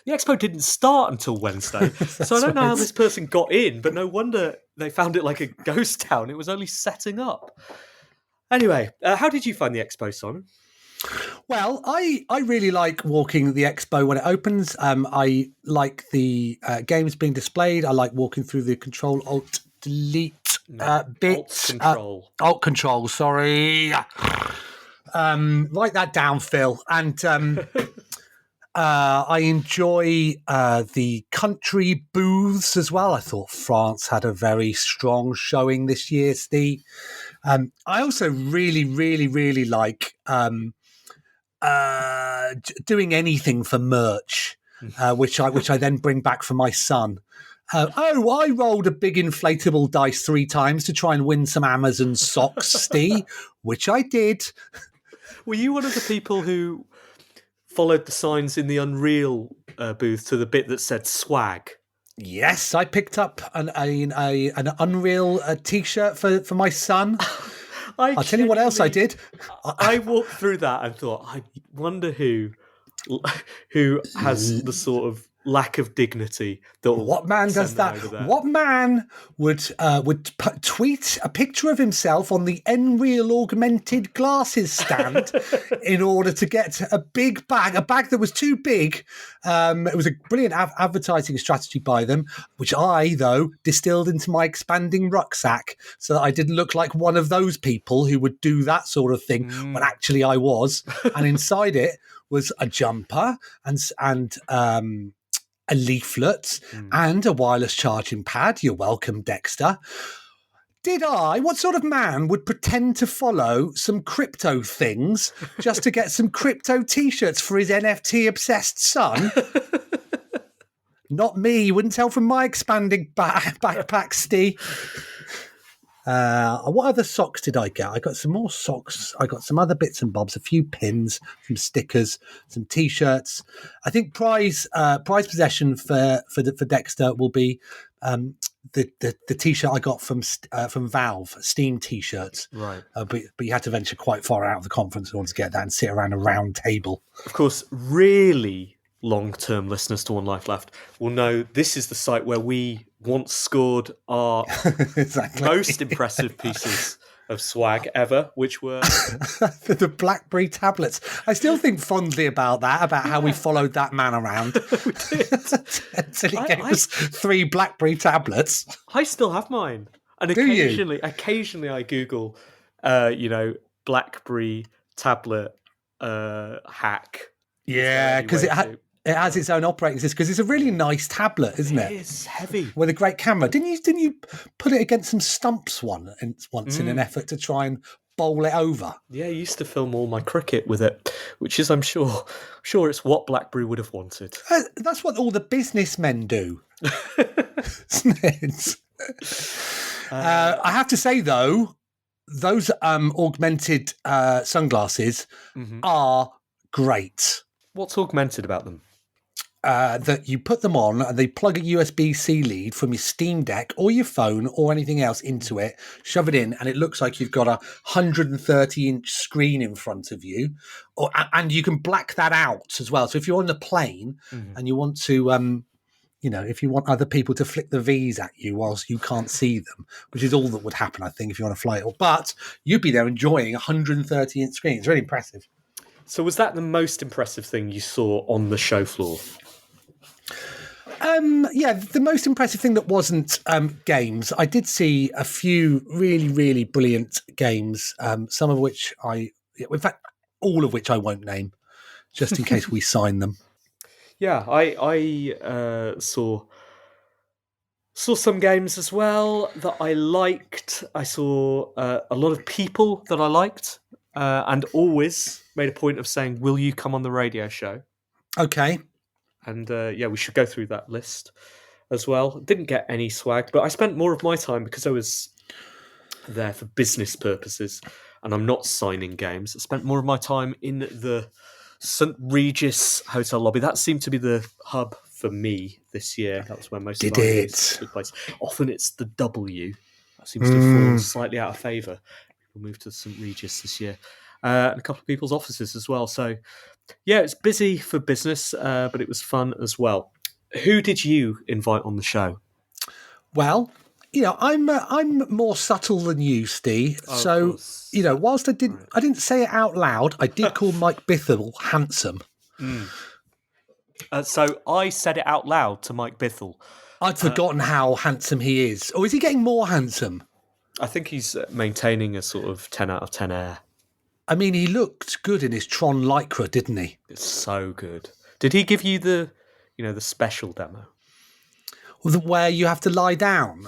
The expo didn't start until Wednesday, so I don't know how this person got in, but no wonder they found it like a ghost town. It was only setting up. Anyway, how did you find the expo, Simon? Well, I really like walking the expo when it opens. I like the games being displayed. I like walking through the Control-Alt-Delete bits. Alt-Control, sorry. Write that down, Phil. And I enjoy the country booths as well. I thought France had a very strong showing this year, Steve. I also really like doing anything for merch, which I then bring back for my son. I rolled a big inflatable dice 3 times to try and win some Amazon socks, Steve, which I did. Were you one of the people who followed the signs in the Unreal booth to the bit that said swag? Yes, I picked up an Unreal T-shirt for my son. I'll tell you what else I did. I walked through that and thought, I wonder who has the sort of lack of dignity that will What man does send them that? over there. What man would tweet a picture of himself on the Nreal augmented glasses stand in order to get a bag that was too big? It was a brilliant advertising strategy by them, which I, though, distilled into my expanding rucksack so that I didn't look like one of those people who would do that sort of thing when actually I was. And inside it was a jumper and a leaflet and a wireless charging pad. You're welcome, Dexter. What sort of man would pretend to follow some crypto things just to get some crypto T-shirts for his NFT-obsessed son? Not me. You wouldn't tell from my expanding backpack, Steve. What other socks did I get? I got some more socks. I got some other bits and bobs, a few pins, some stickers, some T-shirts. I think prize possession for Dexter will be the T-shirt I got from Valve, Steam T-shirts. Right. But you had to venture quite far out of the conference in order to get that and sit around a round table. Of course, really long-term listeners to One Life Left will know this is the site where we once scored our most impressive pieces of swag ever, which were the BlackBerry tablets. I still think fondly about how we followed that man around until he gave us 3 BlackBerry tablets. I still have mine, and occasionally I Google, BlackBerry tablet hack. Yeah, because it has its own operating system, because it's a really nice tablet, isn't it? It is heavy. With a great camera. Didn't you put it against some stumps once in an effort to try and bowl it over? Yeah, I used to film all my cricket with it, which is, I'm sure it's what BlackBerry would have wanted. That's what all the businessmen do. Isn't it? I have to say, though, those augmented sunglasses are great. What's augmented about them? That you put them on and they plug a USB-C lead from your Steam Deck or your phone or anything else into it, shove it in, and it looks like you've got a 130-inch screen in front of you. And you can black that out as well. So if you're on the plane and you want to, if you want other people to flick the V's at you whilst you can't see them, which is all that would happen, I think, if you're on a flight. But you'd be there enjoying a 130-inch screen. It's really impressive. So was that the most impressive thing you saw on the show floor? The most impressive thing that wasn't games. I did see a few really, really brilliant games, some of which in fact, all of which I won't name, just in case we sign them. Yeah, I saw some games as well that I liked. I saw a lot of people that I liked, and always made a point of saying, "Will you come on the radio show?" Okay. And we should go through that list as well. Didn't get any swag, but I spent more of my time, because I was there for business purposes and I'm not signing games. I spent more of my time in the St. Regis hotel lobby. That seemed to be the hub for me this year. That was where most of my days took place. Often it's the W. That seems to have fallen slightly out of favour. People moved to St. Regis this year. And a couple of people's offices as well. So, yeah, it's busy for business, but it was fun as well. Who did you invite on the show? Well, I'm more subtle than you, Steve. So, whilst I didn't say it out loud, I did call Mike Bithell handsome. So I said it out loud to Mike Bithell. I'd forgotten how handsome he is. Or is he getting more handsome? I think he's maintaining a sort of 10 out of 10 air. I mean, he looked good in his Tron Lycra, didn't he? It's so good. Did he give you the special demo? Where you have to lie down,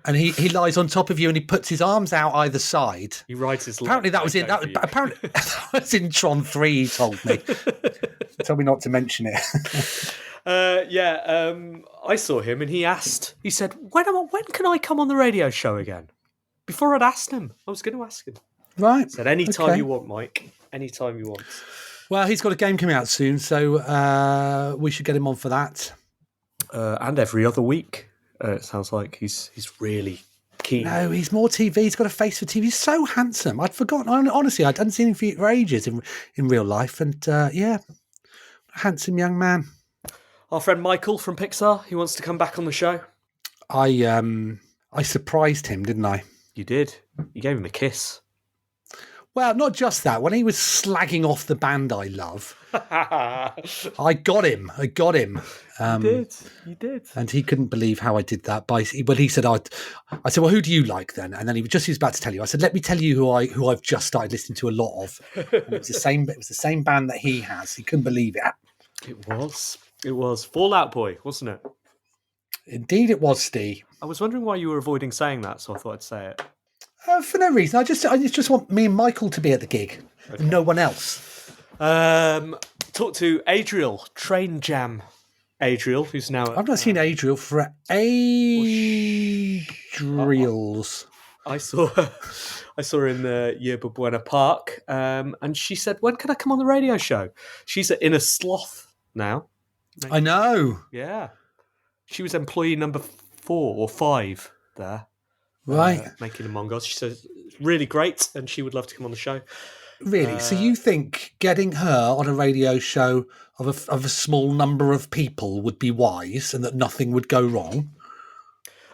and he lies on top of you, and he puts his arms out either side. He rides his. Apparently, that was in apparently that was in Tron 3. He told me. He told me not to mention it. I saw him, and he said, "When can I come on the radio show again?" Before I'd asked him, I was going to ask him. Right. He said, "Anytime you want, Mike." anytime you want. Well, he's got a game coming out soon, so we should get him on for that. And every other week, it sounds like he's really keen. No, he's more TV. He's got a face for TV. He's so handsome. I'd forgotten. Honestly, I hadn't seen him for ages in real life. And handsome young man. Our friend Michael from Pixar, he wants to come back on the show. I surprised him, didn't I? You did. You gave him a kiss. Well, not just that. When he was slagging off the band I love, I got him. You did. And he couldn't believe how I did that. He said, I said, well, who do you like then? And then he was about to tell you. I said, let me tell you who I've just started listening to a lot of. And it was the same band that he has. He couldn't believe it. It was Fall Out Boy, wasn't it? Indeed, it was, Steve. I was wondering why you were avoiding saying that, so I thought I'd say it. For no reason. I just want me and Michael to be at the gig, and no one else. Talk to Adriel, Train Jam. Adriel, who's now... I've not seen Adriel for Adriels. I saw her in the Yerba Buena Park, and she said, when can I come on the radio show? She's at Inner Sloth now. I know. Yeah. She was employee number 4 or 5 there. Right. Making Among Us. She said, really great, and she would love to come on the show. Really? So you think getting her on a radio show of a small number of people would be wise and that nothing would go wrong?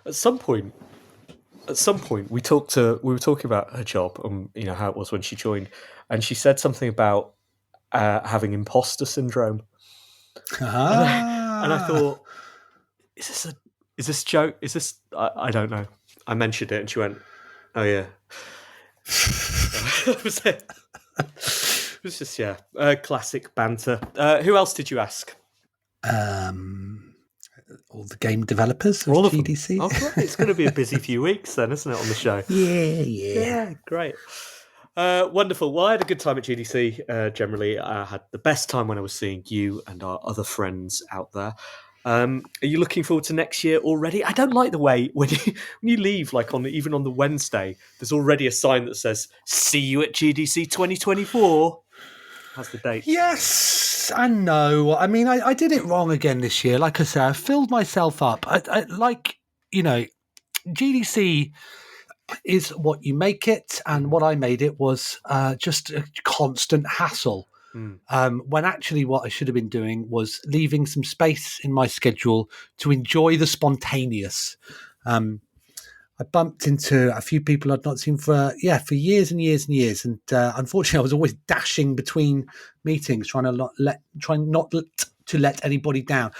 At some point, we were talking about her job and how it was when she joined, and she said something about having imposter syndrome. And I thought, is this a joke? Is this? I don't know. I mentioned it, and she went, "Oh yeah." That was it. It was just classic banter. Who else did you ask? All the game developers of all of GDC. Oh, great. It's going to be a busy few weeks then, isn't it, on the show? Yeah. Great. Wonderful. Well, I had a good time at GDC. Generally, I had the best time when I was seeing you and our other friends out there. Are you looking forward to next year already? I don't like the way when you leave, like even on the Wednesday, there's already a sign that says "See you at GDC 2024." How's the date? Yes and no. I mean, I did it wrong again this year. Like I said, I filled myself up. GDC is what you make it, and what I made it was just a constant hassle. When actually what I should have been doing was leaving some space in my schedule to enjoy the spontaneous. I bumped into a few people I'd not seen for years and years and years, and unfortunately I was always dashing between meetings, trying not to let anybody down.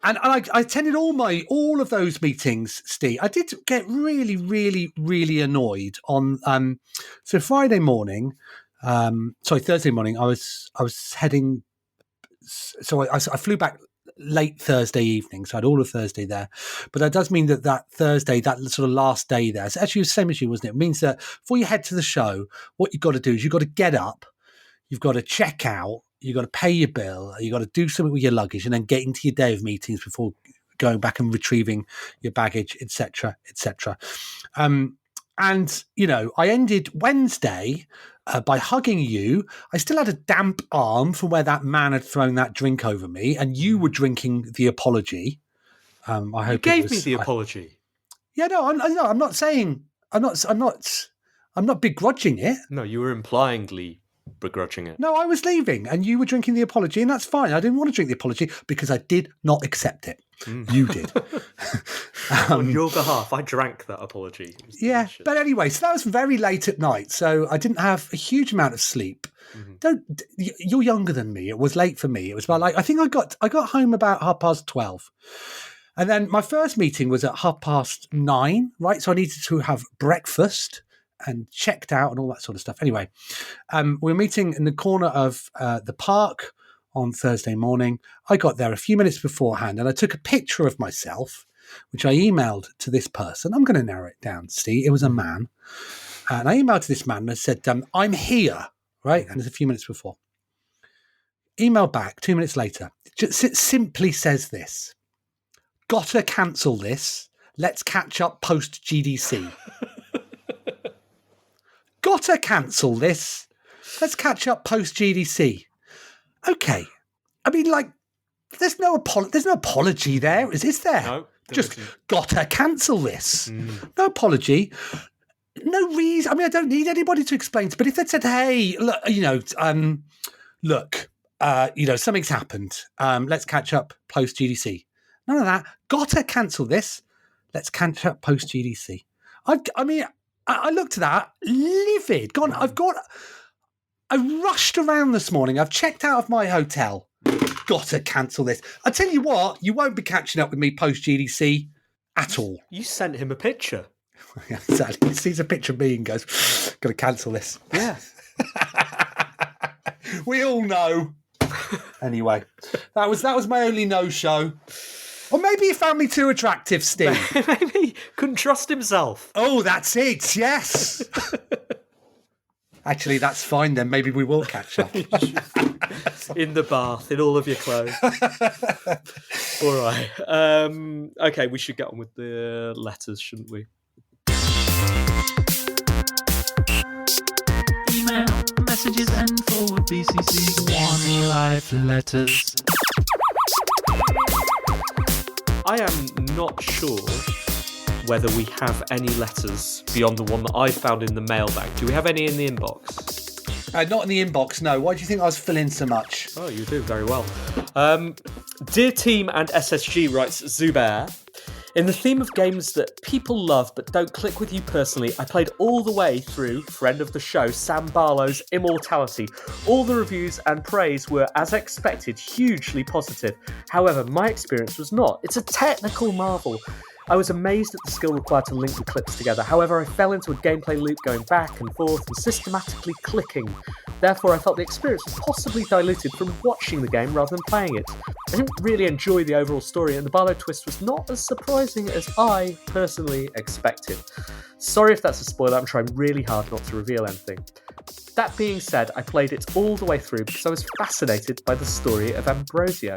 And I attended all of those meetings, Steve. I did get really, really, really annoyed on Thursday morning. I was heading. So I flew back late Thursday evening, so I had all of Thursday there. But that does mean that Thursday, that sort of last day there, it's actually the same as you, wasn't it? It means that before you head to the show, what you've got to do is you've got to get up, you've got to check out, you've got to pay your bill, you've got to do something with your luggage, and then get into your day of meetings before going back and retrieving your baggage, etc., etc. And I ended Wednesday by hugging you. I still had a damp arm from where that man had thrown that drink over me, and you were drinking the apology. I hope you gave me the apology. Yeah, no, I'm not saying I'm not begrudging it. No, you were implyingly begrudging it. No, I was leaving, and you were drinking the apology, and that's fine. I didn't want to drink the apology because I did not accept it. You did. On your behalf, I drank that apology. Yeah, but anyway, so that was very late at night, so I didn't have a huge amount of sleep. You're younger than me. It was late for me. It was about I think I got home about 12:30. And then my first meeting was at 9:30, right? So I needed to have breakfast and checked out and all that sort of stuff. Anyway, we were meeting in the corner of the park on Thursday morning. I got there a few minutes beforehand, and I took a picture of myself, which I emailed to this person. I'm going to narrow it down, Steve. It was a man. And I emailed to this man and I said, I'm here, right? And it's a few minutes before. Email back 2 minutes later. It simply says this: gotta cancel this. Let's catch up post GDC. Gotta cancel this. let's catch up post GDC. Okay. I mean, like, there's no apology there, is there? No. Just gotta cancel this. No apology. No reason. I mean, I don't need anybody to explain it, but if they'd said, hey, look, something's happened. Let's catch up post GDC. None of that. Gotta cancel this. Let's catch up post GDC. I looked at that livid. I rushed around this morning. I've checked out of my hotel. Gotta cancel this. I tell you what, you won't be catching up with me post GDC at all. You sent him a picture. Yeah, exactly. He sees a picture of me and goes, gotta cancel this. Yeah. We all know. Anyway, that was my only no-show. Or maybe he found me too attractive, Steve. Maybe he couldn't trust himself. Oh, that's it, yes. Actually, that's fine then. Maybe we will catch up. In the bath, in all of your clothes. All right. Okay, we should get on with the letters, shouldn't we? Email, messages, and forward BCC. One Life letters. I am not sure whether we have any letters beyond the one that I found in the mailbag. Do we have any in the inbox? Not in the inbox, no. Why do you think I was filling so much? Oh, you do very well. Dear Team and SSG, writes Zubair, in the theme of games that people love but don't click with you personally, I played all the way through friend of the show Sam Barlow's Immortality. All the reviews and praise were, as expected, hugely positive. However, my experience was not. It's a technical marvel. I was amazed at the skill required to link the clips together. However, I fell into a gameplay loop going back and forth and systematically clicking. Therefore, I felt the experience was possibly diluted from watching the game rather than playing it. I didn't really enjoy the overall story, and the Barlow twist was not as surprising as I personally expected. Sorry if that's a spoiler, I'm trying really hard not to reveal anything. That being said, I played it all the way through because I was fascinated by the story of Ambrosio.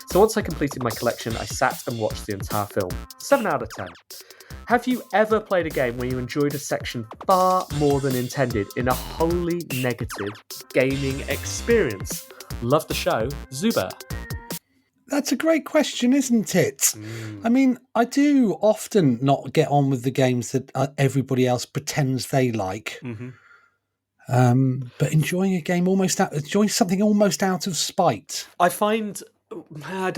So once I completed my collection, I sat and watched the entire film. 7 out of 10. Have you ever played a game where you enjoyed a section far more than intended in a wholly negative gaming experience? Love the show, Zuba. That's a great question, isn't it? I mean, I do often not get on with the games that everybody else pretends they like. But enjoying a game enjoying something almost out of spite. I don't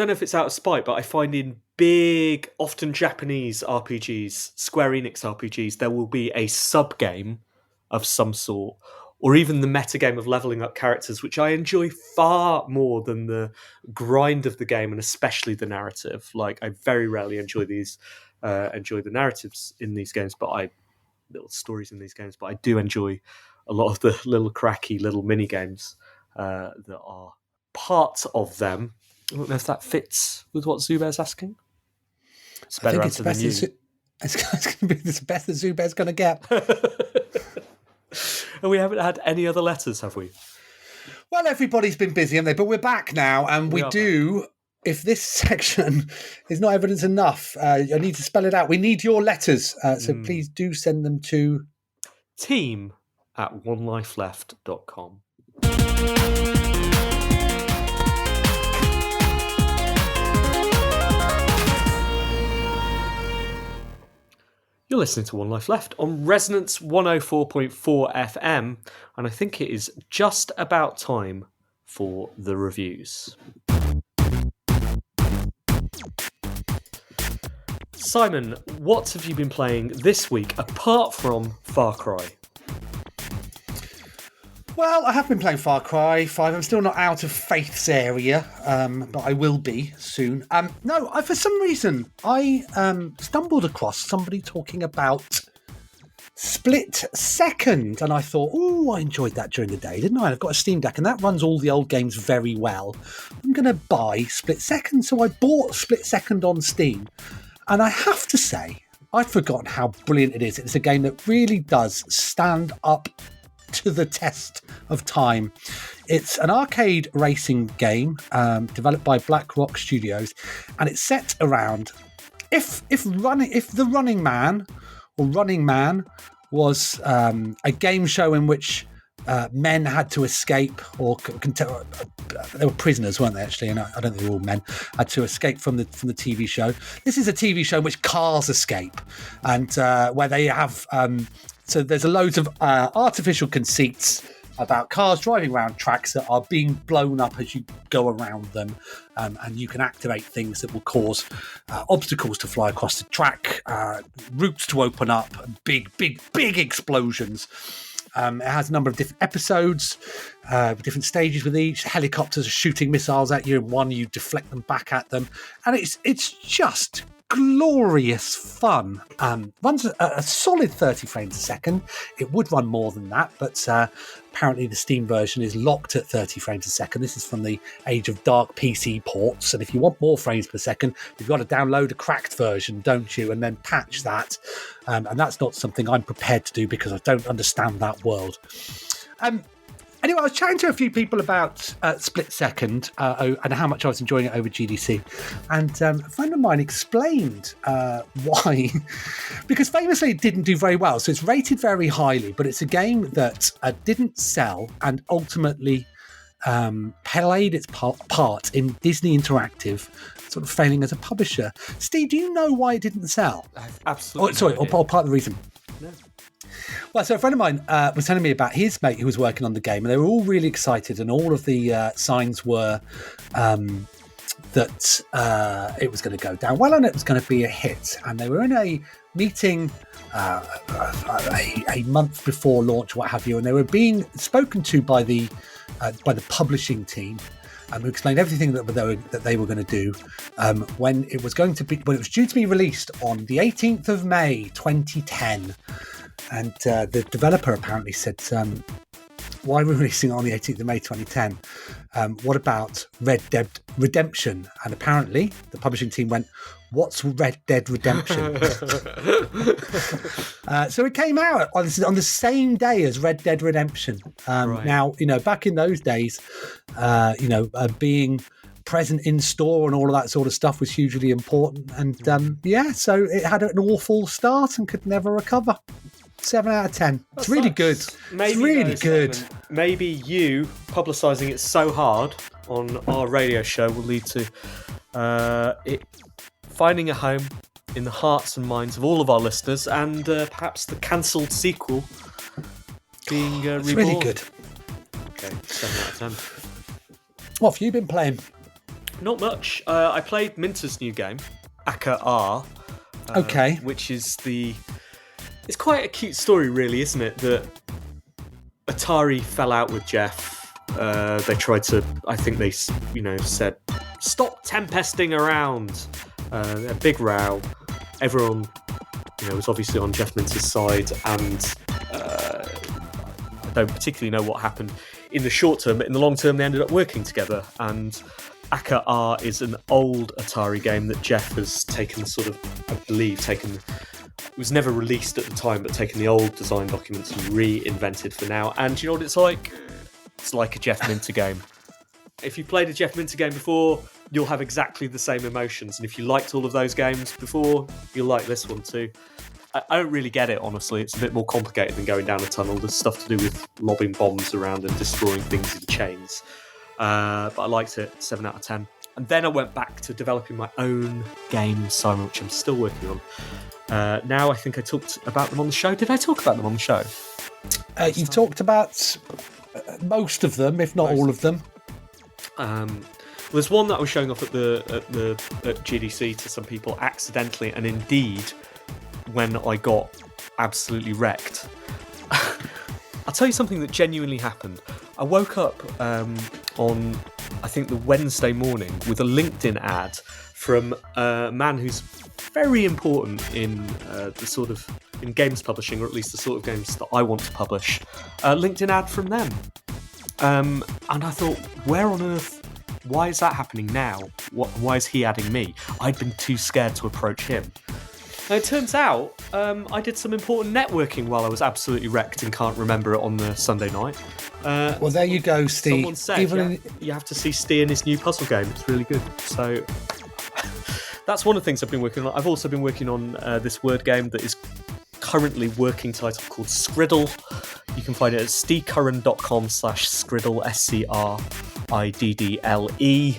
know if it's out of spite, but I find in big, often Japanese RPGs, Square Enix RPGs, there will be a sub-game of some sort, or even the metagame of leveling up characters, which I enjoy far more than the grind of the game, and especially the narrative. Like, I very rarely enjoy the narratives in these games, little stories in these games, but I do enjoy a lot of the little cracky little mini games that are part of them. I don't know if that fits with what Zubair's asking. It's better answer than you. It's going to be the best that Zubair's going to get. And we haven't had any other letters, have we? Well, everybody's been busy, haven't they? But we're back now, and we do. Back. If this section is not evidence enough, I need to spell it out. We need your letters, so please do send them to team@onelifeleft.com. You're listening to One Life Left on Resonance 104.4 FM, and I think it is just about time for the reviews. Simon, what have you been playing this week apart from Far Cry? Well, I have been playing Far Cry 5. I'm still not out of Faith's area, but I will be soon. For some reason, I stumbled across somebody talking about Split Second, and I thought, I enjoyed that during the day, didn't I? I've got a Steam Deck, and that runs all the old games very well. I'm going to buy Split Second, so I bought Split Second on Steam, and I have to say, I'd forgotten how brilliant it is. It's a game that really does stand up to the test of time. It's an arcade racing game developed by Black Rock Studios, and it's set around if the Running Man was a game show in which men had to escape, or they were prisoners, weren't they? Actually, and I don't think they were all men. Had to escape from the TV show. This is a TV show in which cars escape, and where they have. So there's a loads of artificial conceits about cars driving around tracks that are being blown up as you go around them, and you can activate things that will cause obstacles to fly across the track, routes to open up, big explosions. It has a number of different episodes, different stages with each. Helicopters are shooting missiles at you, and one you deflect them back at them, and it's just glorious fun. Runs a solid 30 frames a second. It would run more than that, but apparently the Steam version is locked at 30 frames a second. This is from the age of dark PC ports, and if you want more frames per second, you've got to download a cracked version, don't you, and then patch that. And that's not something I'm prepared to do because I don't understand that world. Anyway, I was chatting to a few people about Split Second and how much I was enjoying it over GDC. And a friend of mine explained why. Because famously it didn't do very well. So it's rated very highly, but it's a game that didn't sell and ultimately played its part in Disney Interactive sort of failing as a publisher. Steve, do you know why it didn't sell? Absolutely. Or part of the reason? No. Well, so a friend of mine was telling me about his mate who was working on the game, and they were all really excited, and all of the signs were that it was going to go down well and it was going to be a hit. And they were in a meeting a month before launch, what have you, and they were being spoken to by the publishing team, who explained everything that they were going to do when it was due to be released on the 18th of May 2010. And the developer apparently said, why are we releasing it on the 18th of May 2010? What about Red Dead Redemption? And apparently the publishing team went, what's Red Dead Redemption? So it came out on the same day as Red Dead Redemption. Right. Now, back in those days, being present in store and all of that sort of stuff was hugely important. And so it had an awful start and could never recover. 7 out of 10. It's really good. It's really good. Simon, maybe you publicising it so hard on our radio show will lead to it finding a home in the hearts and minds of all of our listeners, and perhaps the cancelled sequel being reborn. It's really good. Okay, 7 out of 10. What have you been playing? Not much. I played Minter's new game, Akka Arrh. Okay. Which is It's quite a cute story, really, isn't it? That Atari fell out with Jeff. They tried to, I think they, said, stop tempesting around. A big row. Everyone, was obviously on Jeff Minter's side, and I don't particularly know what happened in the short term, but in the long term, they ended up working together. And Akka Arrh is an old Atari game that Jeff has taken it was never released at the time, but taken the old design documents and reinvented for now. And you know what it's like? It's like a Jeff Minter game. If you played a Jeff Minter game before, you'll have exactly the same emotions. And if you liked all of those games before, you'll like this one too. I don't really get it, honestly. It's a bit more complicated than going down a tunnel. There's stuff to do with lobbing bombs around and destroying things in chains. But I liked it, 7 out of 10. And then I went back to developing my own game, Simon, which I'm still working on. Now I think I talked about them on the show. Did I talk about them on the show? You've talked about most of them, if not all of them. There's one that I was showing off at GDC to some people accidentally, and indeed when I got absolutely wrecked. I'll tell you something that genuinely happened. I woke up on, I think, the Wednesday morning with a LinkedIn ad from a man who's very important in in games publishing, or at least the sort of games that I want to publish. LinkedIn ad from them. And I thought, where on earth? Why is that happening now? Why is he adding me? I'd been too scared to approach him. And it turns out I did some important networking while I was absolutely wrecked and can't remember it on the Sunday night. Well, there you go, Steve. Someone said you have to see Steve in his new puzzle game. It's really good. So that's one of the things I've been working on. I've also been working on this word game that is currently working title called Scriddle. You can find it at steecurran.com/Scriddle, SCRIDDLE.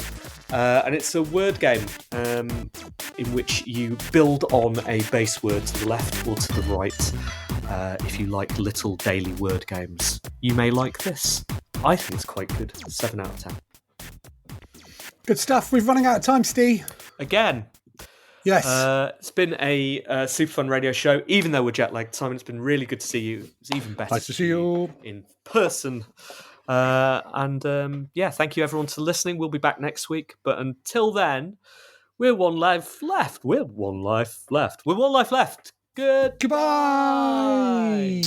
And it's a word game in which you build on a base word to the left or to the right. If you like little daily word games, you may like this. I think it's quite good. 7 out of 10. Good stuff. We're running out of time, Steve. Again. Yes. It's been a super fun radio show, even though we're jet lagged. Simon, it's been really good to see you. It's even better Nice to see you in person. Thank you everyone for listening. We'll be back next week. But until then, we're one life left. Goodbye.